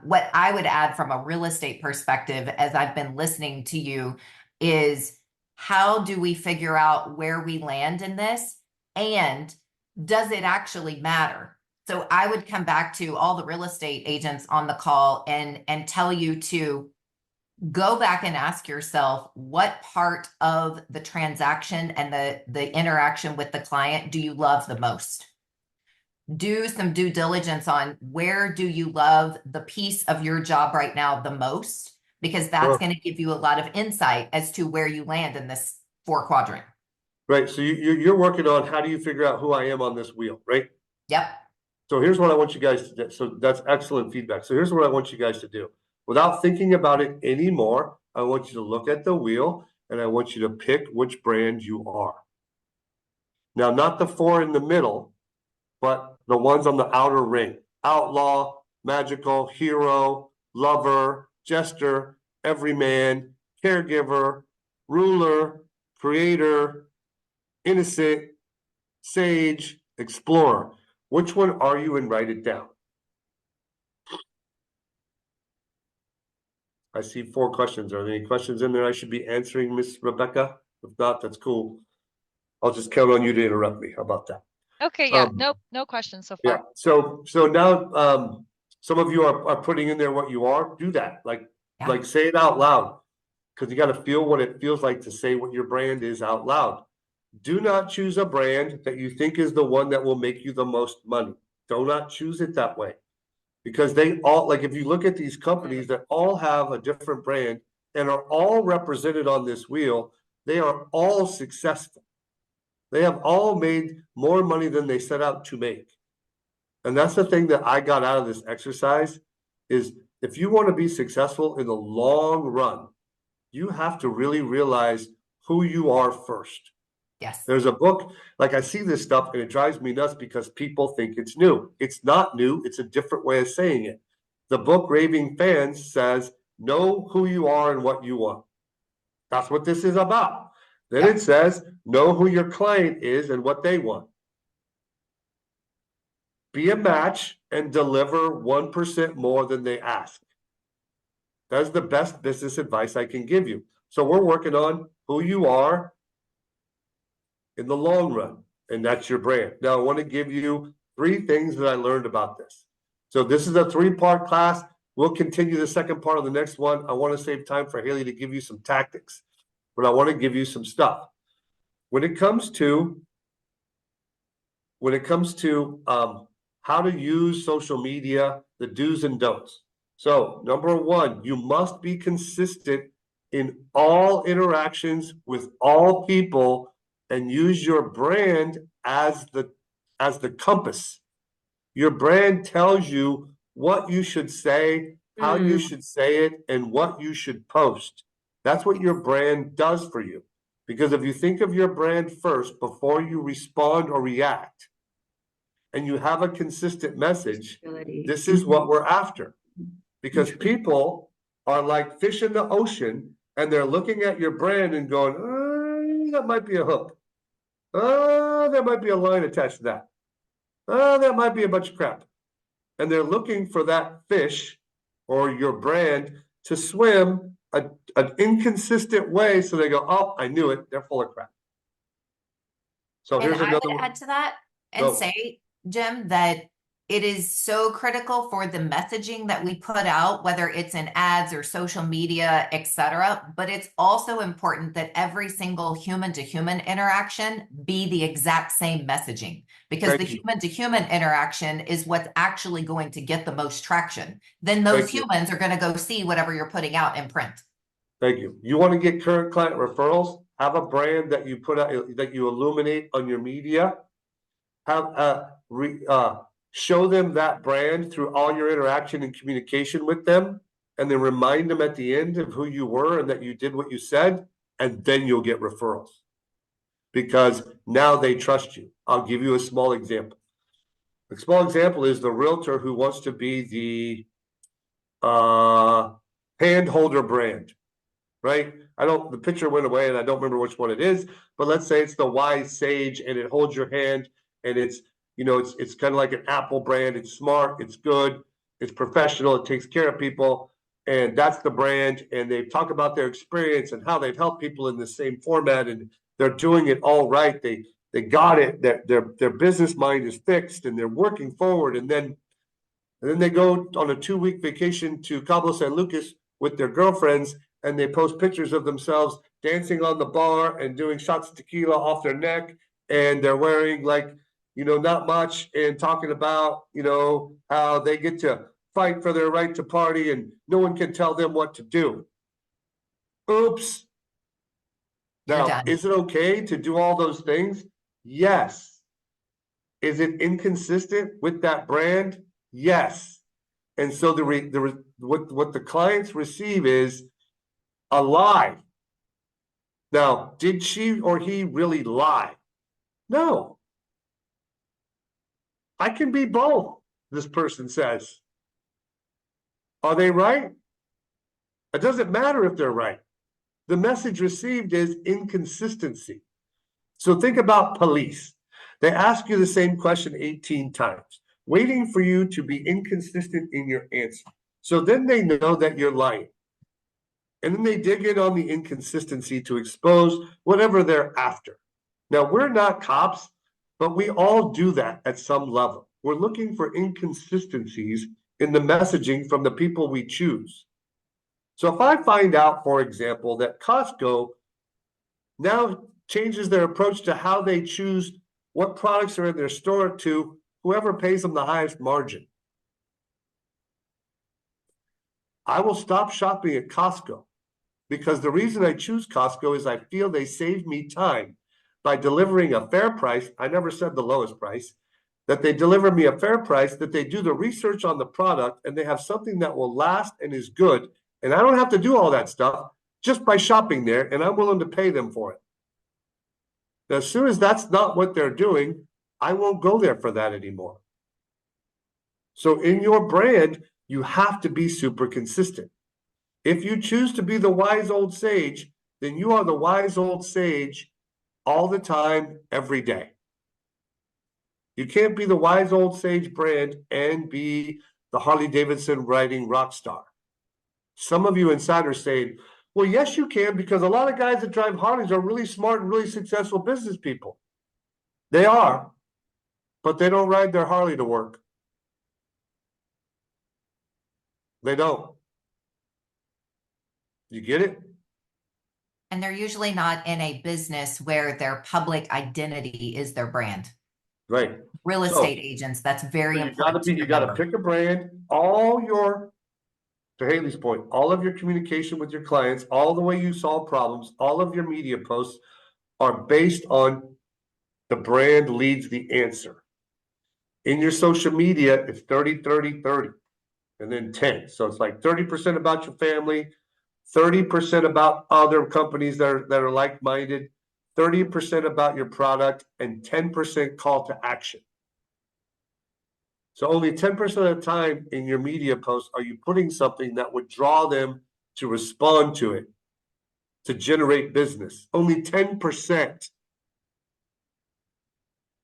What I would add from a real estate perspective, as I've been listening to you, is how do we figure out where we land in this? And does it actually matter? So I would come back to all the real estate agents on the call and tell you to go back and ask yourself, what part of the transaction and the interaction with the client do you love the most? Do some due diligence on where do you love the piece of your job right now the most, because that's Sure. going to give you a lot of insight as to where you land in this 4-quadrant. Right. So you're working on how do you figure out who I am on this wheel, right? Yep. So here's what I want you guys to do. So that's excellent feedback. So here's what I want you guys to do. Without thinking about it anymore, I want you to look at the wheel and I want you to pick which brand you are. Now, not the 4 in the middle, but the ones on the outer ring. Outlaw, magical, hero, lover, jester, everyman, caregiver, ruler, creator, innocent, sage, explorer. Which one are you, and write it down? I see 4 questions. Are there any questions in there I should be answering, Miss Rebecca? If not, that's cool. I'll just count on you to interrupt me. How about that? Okay, yeah, nope, no questions so Yeah. far. So now some of you are putting in there what you are. Do that. Like say it out loud, because you got to feel what it feels like to say what your brand is out loud. Do not choose a brand that you think is the one that will make you the most money. Do not choose it that way. Because they all, like if you look at these companies that all have a different brand and are all represented on this wheel, they are all successful. They have all made more money than they set out to make. And that's the thing that I got out of this exercise is if you want to be successful in the long run, you have to really realize who you are first. Yes. There's a book, like I see this stuff and it drives me nuts because people think it's new. It's not new. It's a different way of saying it. The book Raving Fans says, know who you are and what you want. That's what this is about. Then it says, know who your client is and what they want. Be a match and deliver 1% more than they ask. That's the best business advice I can give you. So we're working on who you are in the long run, and that's your brand. Now, I want to give you 3 things that I learned about this. So this is a 3-part class. We'll continue the second part of the next one. I want to save time for Haley to give you some tactics, but I want to give you some stuff. When it comes to how to use social media, the do's and don'ts. So number 1, you must be consistent in all interactions with all people and use your brand as the compass. Your brand tells you what you should say, how you should say it, and what you should post. That's what your brand does for you. Because if you think of your brand first before you respond or react, and you have a consistent message, this is what we're after. Because people are like fish in the ocean, and they're looking at your brand and going, that might be a hook. There might be a line attached to that. That might be a bunch of crap. And they're looking for that fish or your brand to swim an inconsistent way. So they go, oh, I knew it. They're full of crap. So And here's I another would one. add to that and Go. say, Jim, that it is so critical for the messaging that we put out, whether it's in ads or social media, etc. But it's also important that every single human to human interaction be the exact same messaging, because the human to human interaction is what's actually going to get the most traction. Then those humans are going to go see whatever you're putting out in print. Thank you. You want to get current client referrals? Have a brand that you put out, that you illuminate on your media. Have show them that brand through all your interaction and communication with them, and then remind them at the end of who you were and that you did what you said, and then you'll get referrals. Because now they trust you. I'll give you a small example. A small example is the realtor who wants to be the hand holder brand, right? The picture went away and I don't remember which one it is, but let's say it's the Wise Sage and it holds your hand and it's, it's kind of like an Apple brand. It's smart, it's good, it's professional, it takes care of people, and that's the brand. And they talk about their experience and how they've helped people in the same format, and they're doing it all right. They got it. Their business mind is fixed and they're working forward. And then they go on a 2-week vacation to Cabo San Lucas with their girlfriends, and they post pictures of themselves dancing on the bar and doing shots of tequila off their neck, and they're wearing not much, and talking about how they get to fight for their right to party and no one can tell them what to do. Oops. Now, is it okay to do all those things? Yes. Is it inconsistent with that brand? Yes. And so what the clients receive is a lie. Now, did she or he really lie? No. I can be both, this person says. Are they right? It doesn't matter if they're right. The message received is inconsistency. So think about police. They ask you the same question 18 times, waiting for you to be inconsistent in your answer. So then they know that you're lying. And then they dig in on the inconsistency to expose whatever they're after. Now, we're not cops, but we all do that at some level. We're looking for inconsistencies in the messaging from the people we choose. So if I find out, for example, that Costco now changes their approach to how they choose what products are in their store to whoever pays them the highest margin, I will stop shopping at Costco, because the reason I choose Costco is I feel they save me time by delivering a fair price. I never said the lowest price, that they deliver me a fair price, that they do the research on the product, and they have something that will last and is good. And I don't have to do all that stuff just by shopping there, and I'm willing to pay them for it. Now, as soon as that's not what they're doing, I won't go there for that anymore. So in your brand, you have to be super consistent. If you choose to be the wise old sage, then you are the wise old sage all the time, every day. You can't be the wise old sage brand and be the Harley Davidson riding rock star. Some of you inside are saying, well, yes, you can, because a lot of guys that drive Harleys are really smart and really successful business people. They are, but they don't ride their Harley to work. They don't. You get it? And they're usually not in a business where their public identity is their brand. Right. Real estate agents, that's very important. You got to pick a brand. To Haley's point, all of your communication with your clients, all the way you solve problems, all of your media posts are based on the brand leads the answer. In your social media, it's 30, 30, 30, and then 10. So it's like 30% about your family, 30% about other companies that are like-minded, 30% about your product, and 10% call to action. So only 10% of the time in your media posts are you putting something that would draw them to respond to it, to generate business. Only 10%.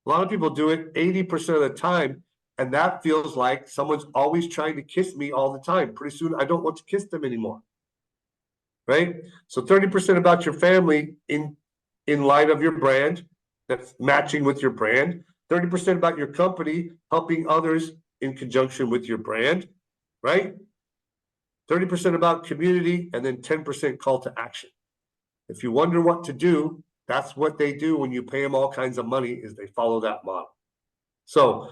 A lot of people do it 80% of the time, and that feels like someone's always trying to kiss me all the time. Pretty soon, I don't want to kiss them anymore. Right? So 30% about your family in light of your brand, that's matching with your brand. 30% about your company, helping others in conjunction with your brand, right? 30% about community, and then 10% call to action. If you wonder what to do, that's what they do when you pay them all kinds of money, is they follow that model. So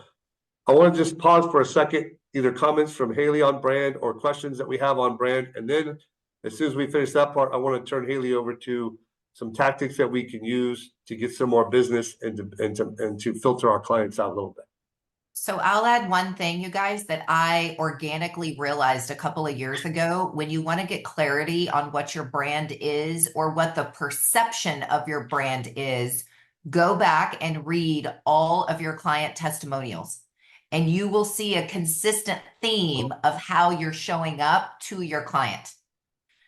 I want to just pause for a second, either comments from Haley on brand or questions that we have on brand. And then as soon as we finish that part, I want to turn Haley over to some tactics that we can use to get some more business and to filter our clients out a little bit. So I'll add one thing, you guys, that I organically realized a couple of years ago. When you want to get clarity on what your brand is or what the perception of your brand is, go back and read all of your client testimonials, and you will see a consistent theme of how you're showing up to your client.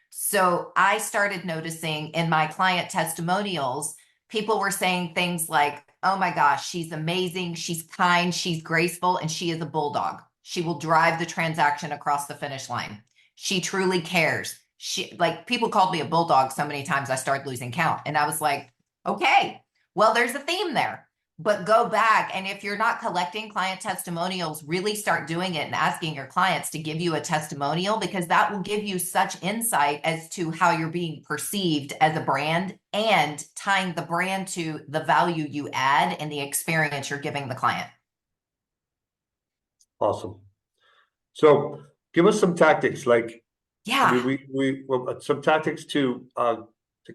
So I started noticing in my client testimonials, people were saying things like, oh my gosh, she's amazing, she's kind, she's graceful, and she is a bulldog. She will drive the transaction across the finish line. She truly cares. People called me a bulldog so many times I started losing count. And I was like, okay, well, there's a theme there. But go back, and if you're not collecting client testimonials, really start doing it and asking your clients to give you a testimonial, because that will give you such insight as to how you're being perceived as a brand, and tying the brand to the value you add and the experience you're giving the client. Awesome. So give us some tactics, like, Yeah, I mean, some tactics to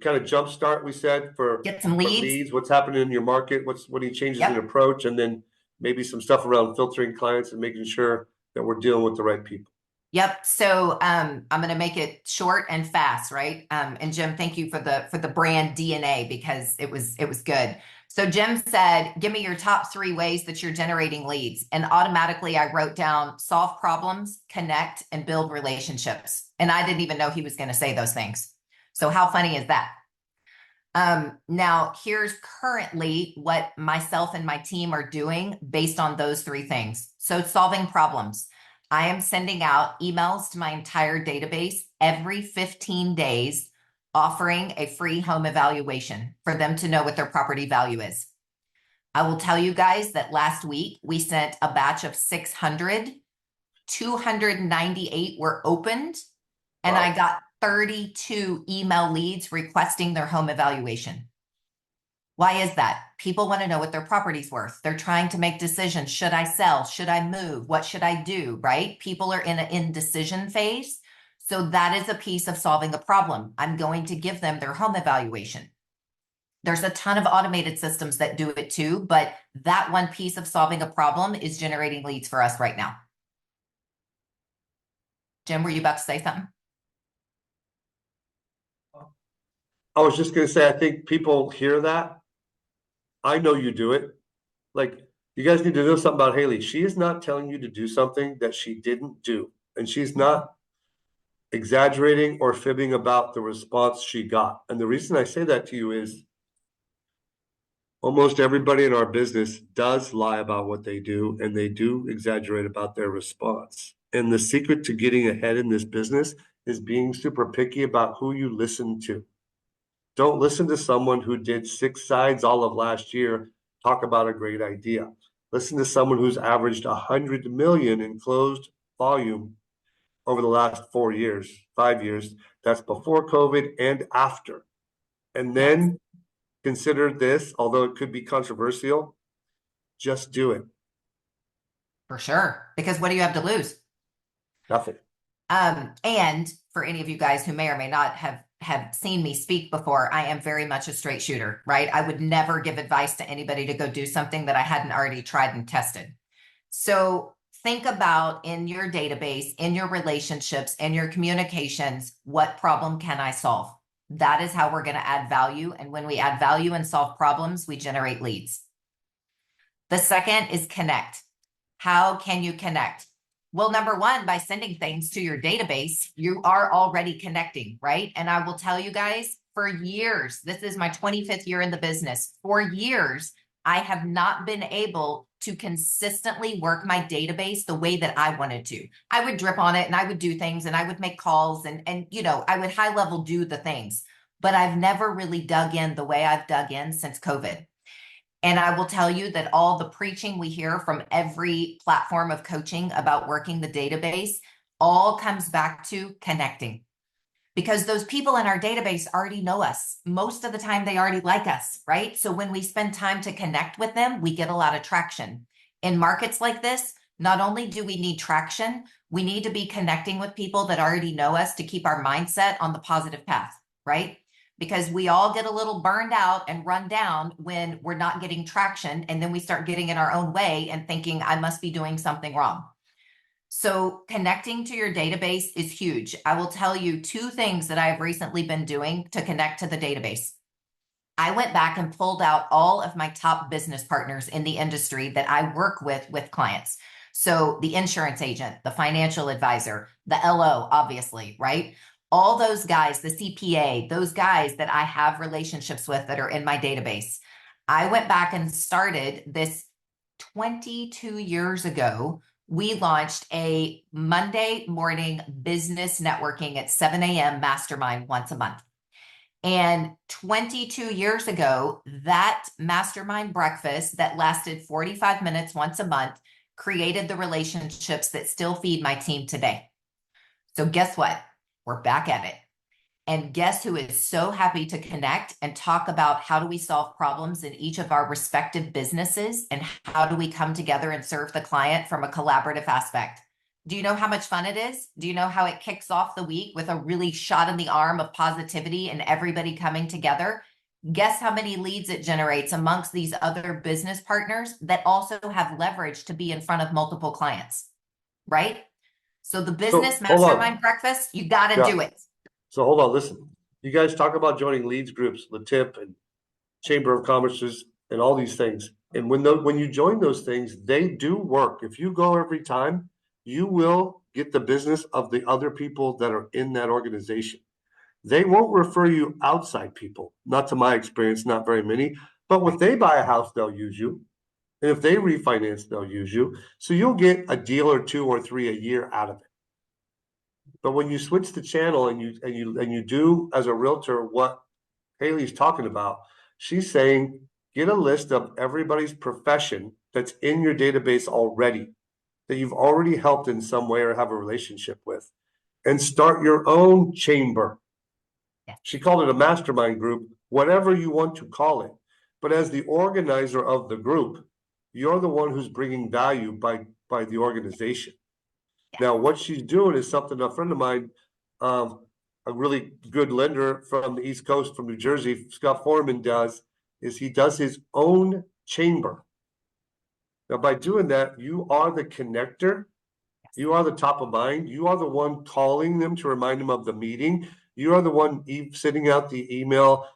kind of jumpstart, we said, for get some for leads. what's happening in your market, what are you changes in Yep. approach, and then maybe some stuff around filtering clients and making sure that we're dealing with the right people. Yep. So I'm going to make it short and fast, right? And Jim, thank you for the brand DNA, because it was good. So Jim said, give me your top 3 ways that you're generating leads. And automatically I wrote down solve problems, connect, and build relationships. And I didn't even know he was going to say those things. So how funny is that? Now here's currently what myself and my team are doing based on those 3 things. So solving problems. I am sending out emails to my entire database every 15 days, offering a free home evaluation for them to know what their property value is. I will tell you guys that last week we sent a batch of 600, 298 were opened, and Wow. I got 32 email leads requesting their home evaluation. Why is that? People want to know what their property's worth. They're trying to make decisions. Should I sell? Should I move? What should I do? Right? People are in an indecision phase. So that is a piece of solving a problem. I'm going to give them their home evaluation. There's a ton of automated systems that do it too, but that one piece of solving a problem is generating leads for us right now. Jim, were you about to say something? I was just going to say, I think people hear that. I know you do it. Like, you guys need to know something about Haley. She is not telling you to do something that she didn't do, and she's not exaggerating or fibbing about the response she got. And the reason I say that to you is almost everybody in our business does lie about what they do, and they do exaggerate about their response. And the secret to getting ahead in this business is being super picky about who you listen to. Don't listen to someone who did 6 sides all of last year talk about a great idea. Listen to someone who's averaged 100 million in closed volume over the last 4 years, 5 years. That's before COVID and after. And then consider this, although it could be controversial, just do it. For sure. Because what do you have to lose? Nothing. And for any of you guys who may or may not have seen me speak before, I am very much a straight shooter, right? I would never give advice to anybody to go do something that I hadn't already tried and tested. So think about, in your database, in your relationships, in your communications, what problem can I solve? That is how we're going to add value. And when we add value and solve problems, we generate leads. The second is connect. How can you connect? Well, number 1, by sending things to your database, you are already connecting, right? And I will tell you guys, for years, this is my 25th year in the business. For years, I have not been able to consistently work my database the way that I wanted to. I would drip on it and I would do things and I would make calls and I would high level do the things, but I've never really dug in the way I've dug in since COVID. And I will tell you that all the preaching we hear from every platform of coaching about working the database all comes back to connecting. Because those people in our database already know us. Most of the time, they already like us, right? So when we spend time to connect with them, we get a lot of traction. In markets like this, not only do we need traction, we need to be connecting with people that already know us to keep our mindset on the positive path, right? Because we all get a little burned out and run down when we're not getting traction. And then we start getting in our own way and thinking, I must be doing something wrong. So connecting to your database is huge. I will tell you 2 things that I have recently been doing to connect to the database. I went back and pulled out all of my top business partners in the industry that I work with clients. So the insurance agent, the financial advisor, the LO, obviously, right? All those guys, the CPA, those guys that I have relationships with that are in my database. I went back and started this 22 years ago. We launched a Monday morning business networking at 7 a.m. mastermind once a month. And 22 years ago, that mastermind breakfast that lasted 45 minutes once a month created the relationships that still feed my team today. So guess what? We're back at it. And guess who is so happy to connect and talk about how do we solve problems in each of our respective businesses and how do we come together and serve the client from a collaborative aspect? Do you know how much fun it is? Do you know how it kicks off the week with a really shot in the arm of positivity and everybody coming together? Guess how many leads it generates amongst these other business partners that also have leverage to be in front of multiple clients, right? So the business hold on. mastermind breakfast, you got to Yeah. do it. So hold on, listen. You guys talk about joining leads groups, LaTip and Chamber of Commerce's and all these things. And when you join those things, they do work. If you go every time, you will get the business of the other people that are in that organization. They won't refer you outside people. Not to my experience, not very many. But if they buy a house, they'll use you. And if they refinance, they'll use you. So you'll get a deal or 2 or 3 a year out of it. But when you switch the channel and you do as a realtor what Haley's talking about, she's saying get a list of everybody's profession that's in your database already, that you've already helped in some way or have a relationship with, and start your own chamber. Yeah. She called it a mastermind group, whatever you want to call it. But as the organizer of the group, you're the one who's bringing value by the organization. Now, what she's doing is something a friend of mine, a really good lender from the East Coast, from New Jersey, Scott Foreman does, is he does his own chamber. Now, by doing that, you are the connector. You are the top of mind. You are the one calling them to remind them of the meeting. You are the one sending out the email,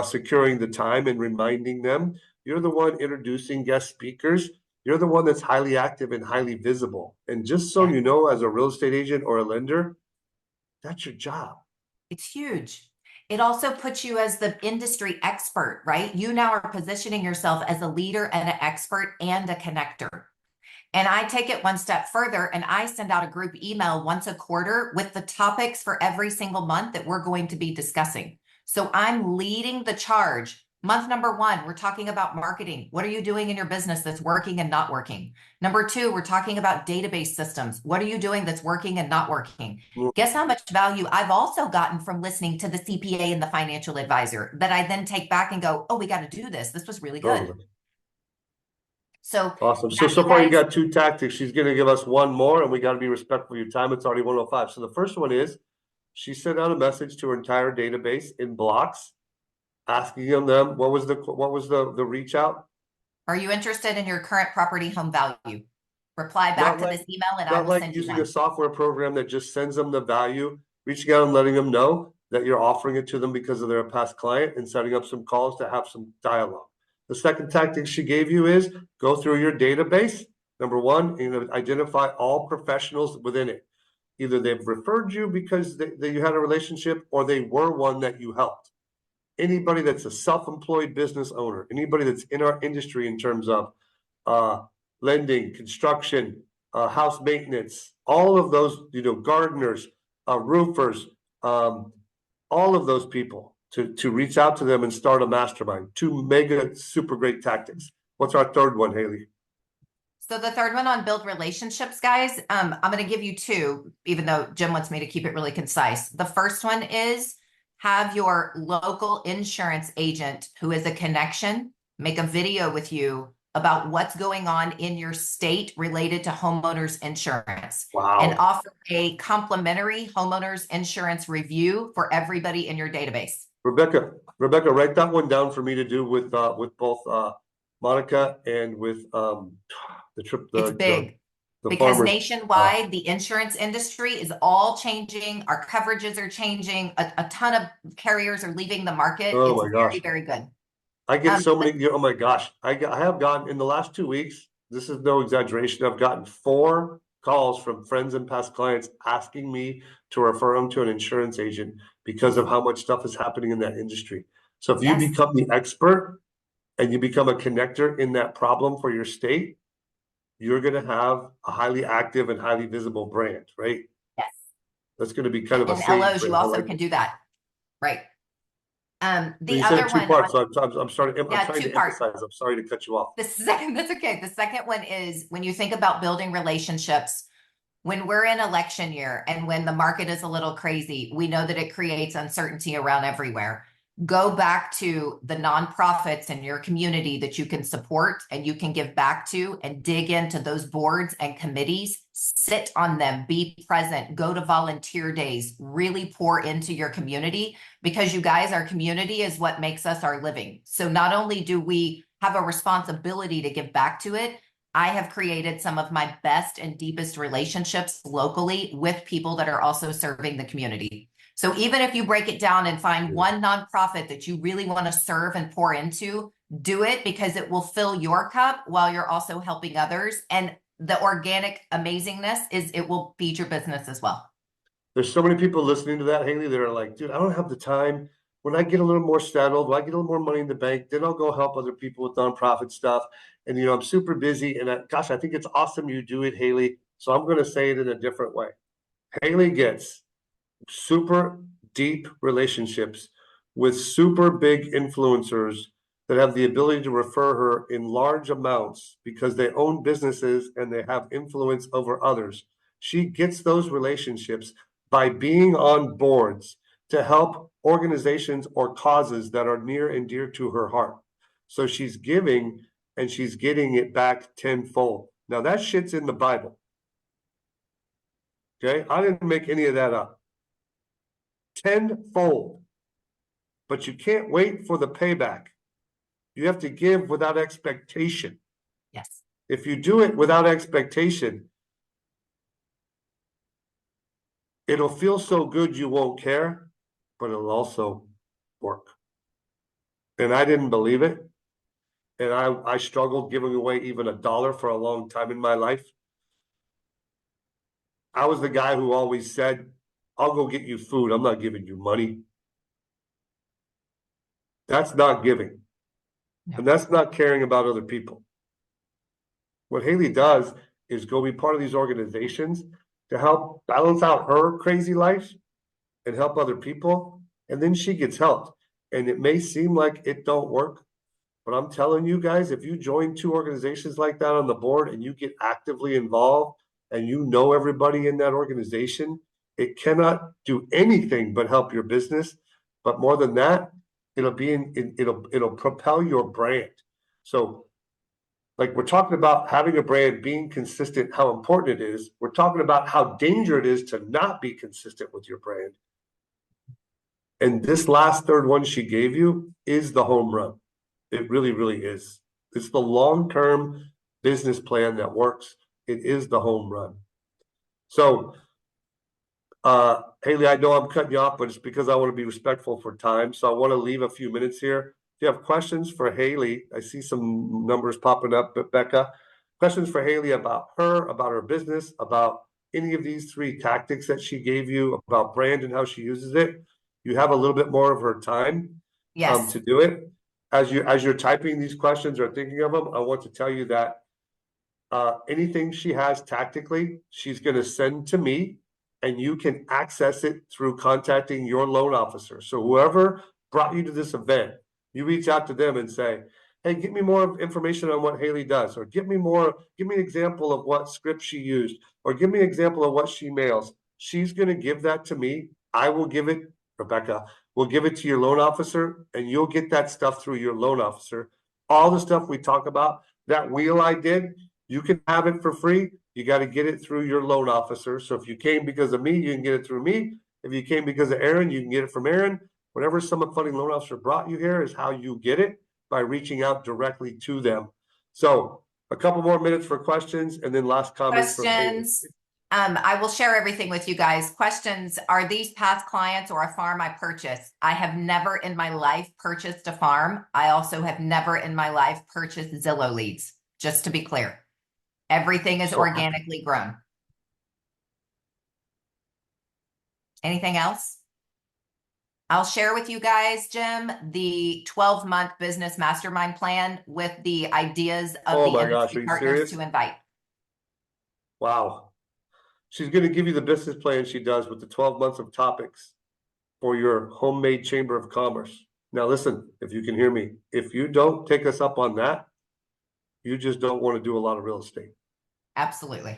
securing the time and reminding them. You're the one introducing guest speakers. You're the one that's highly active and highly visible. And just so you know, as a real estate agent or a lender, that's your job. It's huge. It also puts you as the industry expert, right? You now are positioning yourself as a leader and an expert and a connector. And I take it one step further and I send out a group email once a quarter with the topics for every single month that we're going to be discussing. So I'm leading the charge. Month number 1, we're talking about marketing. What are you doing in your business that's working and not working? Number 2, we're talking about database systems. What are you doing that's working and not working? Guess how much value I've also gotten from listening to the CPA and the financial advisor that I then take back and go, oh, we got to do this. This was really good. So awesome. So far you got 2 tactics. She's going to give us one more, and we got to be respectful of your time. It's already 1:05. So the first one is she sent out a message to her entire database in blocks, asking them what was the reach out. Are you interested in your current property home value? Reply back to this email and I will send you using one. a software program that just sends them the value, reaching out and letting them know that you're offering it to them because of their past client and setting up some calls to have some dialogue. The second tactic she gave you is go through your database. Number 1, identify all professionals within it. Either they've referred you because you had a relationship or they were one that you helped. Anybody that's a self-employed business owner, anybody that's in our industry in terms of lending, construction, house maintenance, all of those, gardeners, roofers, all of those people. to reach out to them and start a mastermind. Two mega super great tactics. What's our third one, Haley? So the third one on build relationships, guys, I'm going to give you two, even though Jim wants me to keep it really concise. The first one is have your local insurance agent who is a connection make a video with you about what's going on in your state related to homeowners insurance. Wow. And offer a complimentary homeowners insurance review for everybody in your database. Rebecca, write that one down for me to do with both Monica and with the trip. It's big. The Because farmers. nationwide, the insurance industry is all changing. Our coverages are changing. A ton of carriers are leaving the market. Oh It's my gosh. very, very good. I get so many. Oh my gosh, I have gotten in the last 2 weeks. This is no exaggeration. I've gotten 4 calls from friends and past clients asking me to refer them to an insurance agent because of how much stuff is happening in that industry. So if you Yes. become the expert and you become a connector in that problem for your state, you're going to have a highly active and highly visible brand, right? Yes. That's going to be kind of a And safe LOs, brand. you I also like can it. do that. Right. So The you said other 2 one, parts. So I'm starting. I'm Yeah, trying to 2-part. emphasize. I'm sorry to cut you off. that's okay. The second one is when you think about building relationships, when we're in election year and when the market is a little crazy, we know that it creates uncertainty around everywhere. Go back to the nonprofits in your community that you can support and you can give back to and dig into those boards and committees, sit on them, be present, go to volunteer days, really pour into your community because you guys, our community is what makes us our living. So not only do we have a responsibility to give back to it, I have created some of my best and deepest relationships locally with people that are also serving the community. So even if you break it down and find one nonprofit that you really want to serve and pour into, do it because it will fill your cup while you're also helping others. And the organic amazingness is it will feed your business as well. There's so many people listening to that, Haley, that are like, dude, I don't have the time. When I get a little more settled, when I get a little more money in the bank, then I'll go help other people with nonprofit stuff. And, I'm super busy. And gosh, I think it's awesome you do it, Haley. So I'm going to say it in a different way. Haley gets super deep relationships with super big influencers that have the ability to refer her in large amounts because they own businesses and they have influence over others. She gets those relationships by being on boards to help organizations or causes that are near and dear to her heart. So she's giving and she's getting it back tenfold. Now that shit's in the Bible. Okay, I didn't make any of that up. Tenfold. But you can't wait for the payback. You have to give without expectation. Yes. If you do it without expectation, it'll feel so good you won't care, but it'll also work. And I didn't believe it. And I struggled giving away even $1 for a long time in my life. I was the guy who always said, I'll go get you food. I'm not giving you money. That's not giving. No. And that's not caring about other people. What Haley does is go be part of these organizations to help balance out her crazy life and help other people. And then she gets helped. And it may seem like it don't work, but I'm telling you guys, if you join 2 organizations like that on the board and you get actively involved and you know everybody in that organization, it cannot do anything but help your business. But more than that, it'll propel your brand. So like we're talking about having a brand, being consistent, how important it is. We're talking about how dangerous it is to not be consistent with your brand. And this last third one she gave you is the home run. It really, really is. It's the long-term business plan that works. It is the home run. So, Haley, I know I'm cutting you off, but it's because I want to be respectful for time. So I want to leave a few minutes here. If you have questions for Haley, I see some numbers popping up, but Becca, questions for Haley about her business, about any of these 3 tactics that she gave you, about brand and how she uses it. You have a little bit more of her time Yes. to do it. As you're typing these questions or thinking of them, I want to tell you that anything she has tactically, she's going to send to me, and you can access it through contacting your loan officer. So whoever brought you to this event. You reach out to them and say, hey, give me more information on what Haley does, or give me an example of what script she used, or give me an example of what she mails. She's going to give that to me. I will give it, Rebecca, will give it to your loan officer, and you'll get that stuff through your loan officer. All the stuff we talk about, that wheel I did, you can have it for free. You got to get it through your loan officer. So if you came because of me, you can get it through me. If you came because of Aaron, you can get it from Aaron. Whatever some funding loan officer brought you here is how you get it, by reaching out directly to them. So a couple more minutes for questions, and then last comments. Questions. I will share everything with you guys. Questions. Are these past clients or a farm I purchased? I have never in my life purchased a farm. I also have never in my life purchased Zillow leads, just to be clear. Everything is organically grown. Anything else? I'll share with you guys, Jim, the 12-month business mastermind plan with the ideas of the industry partners to invite. Wow. She's going to give you the business plan she does with the 12 months of topics for your homemade chamber of commerce. Now, listen, if you can hear me, if you don't take us up on that, you just don't want to do a lot of real estate. Absolutely.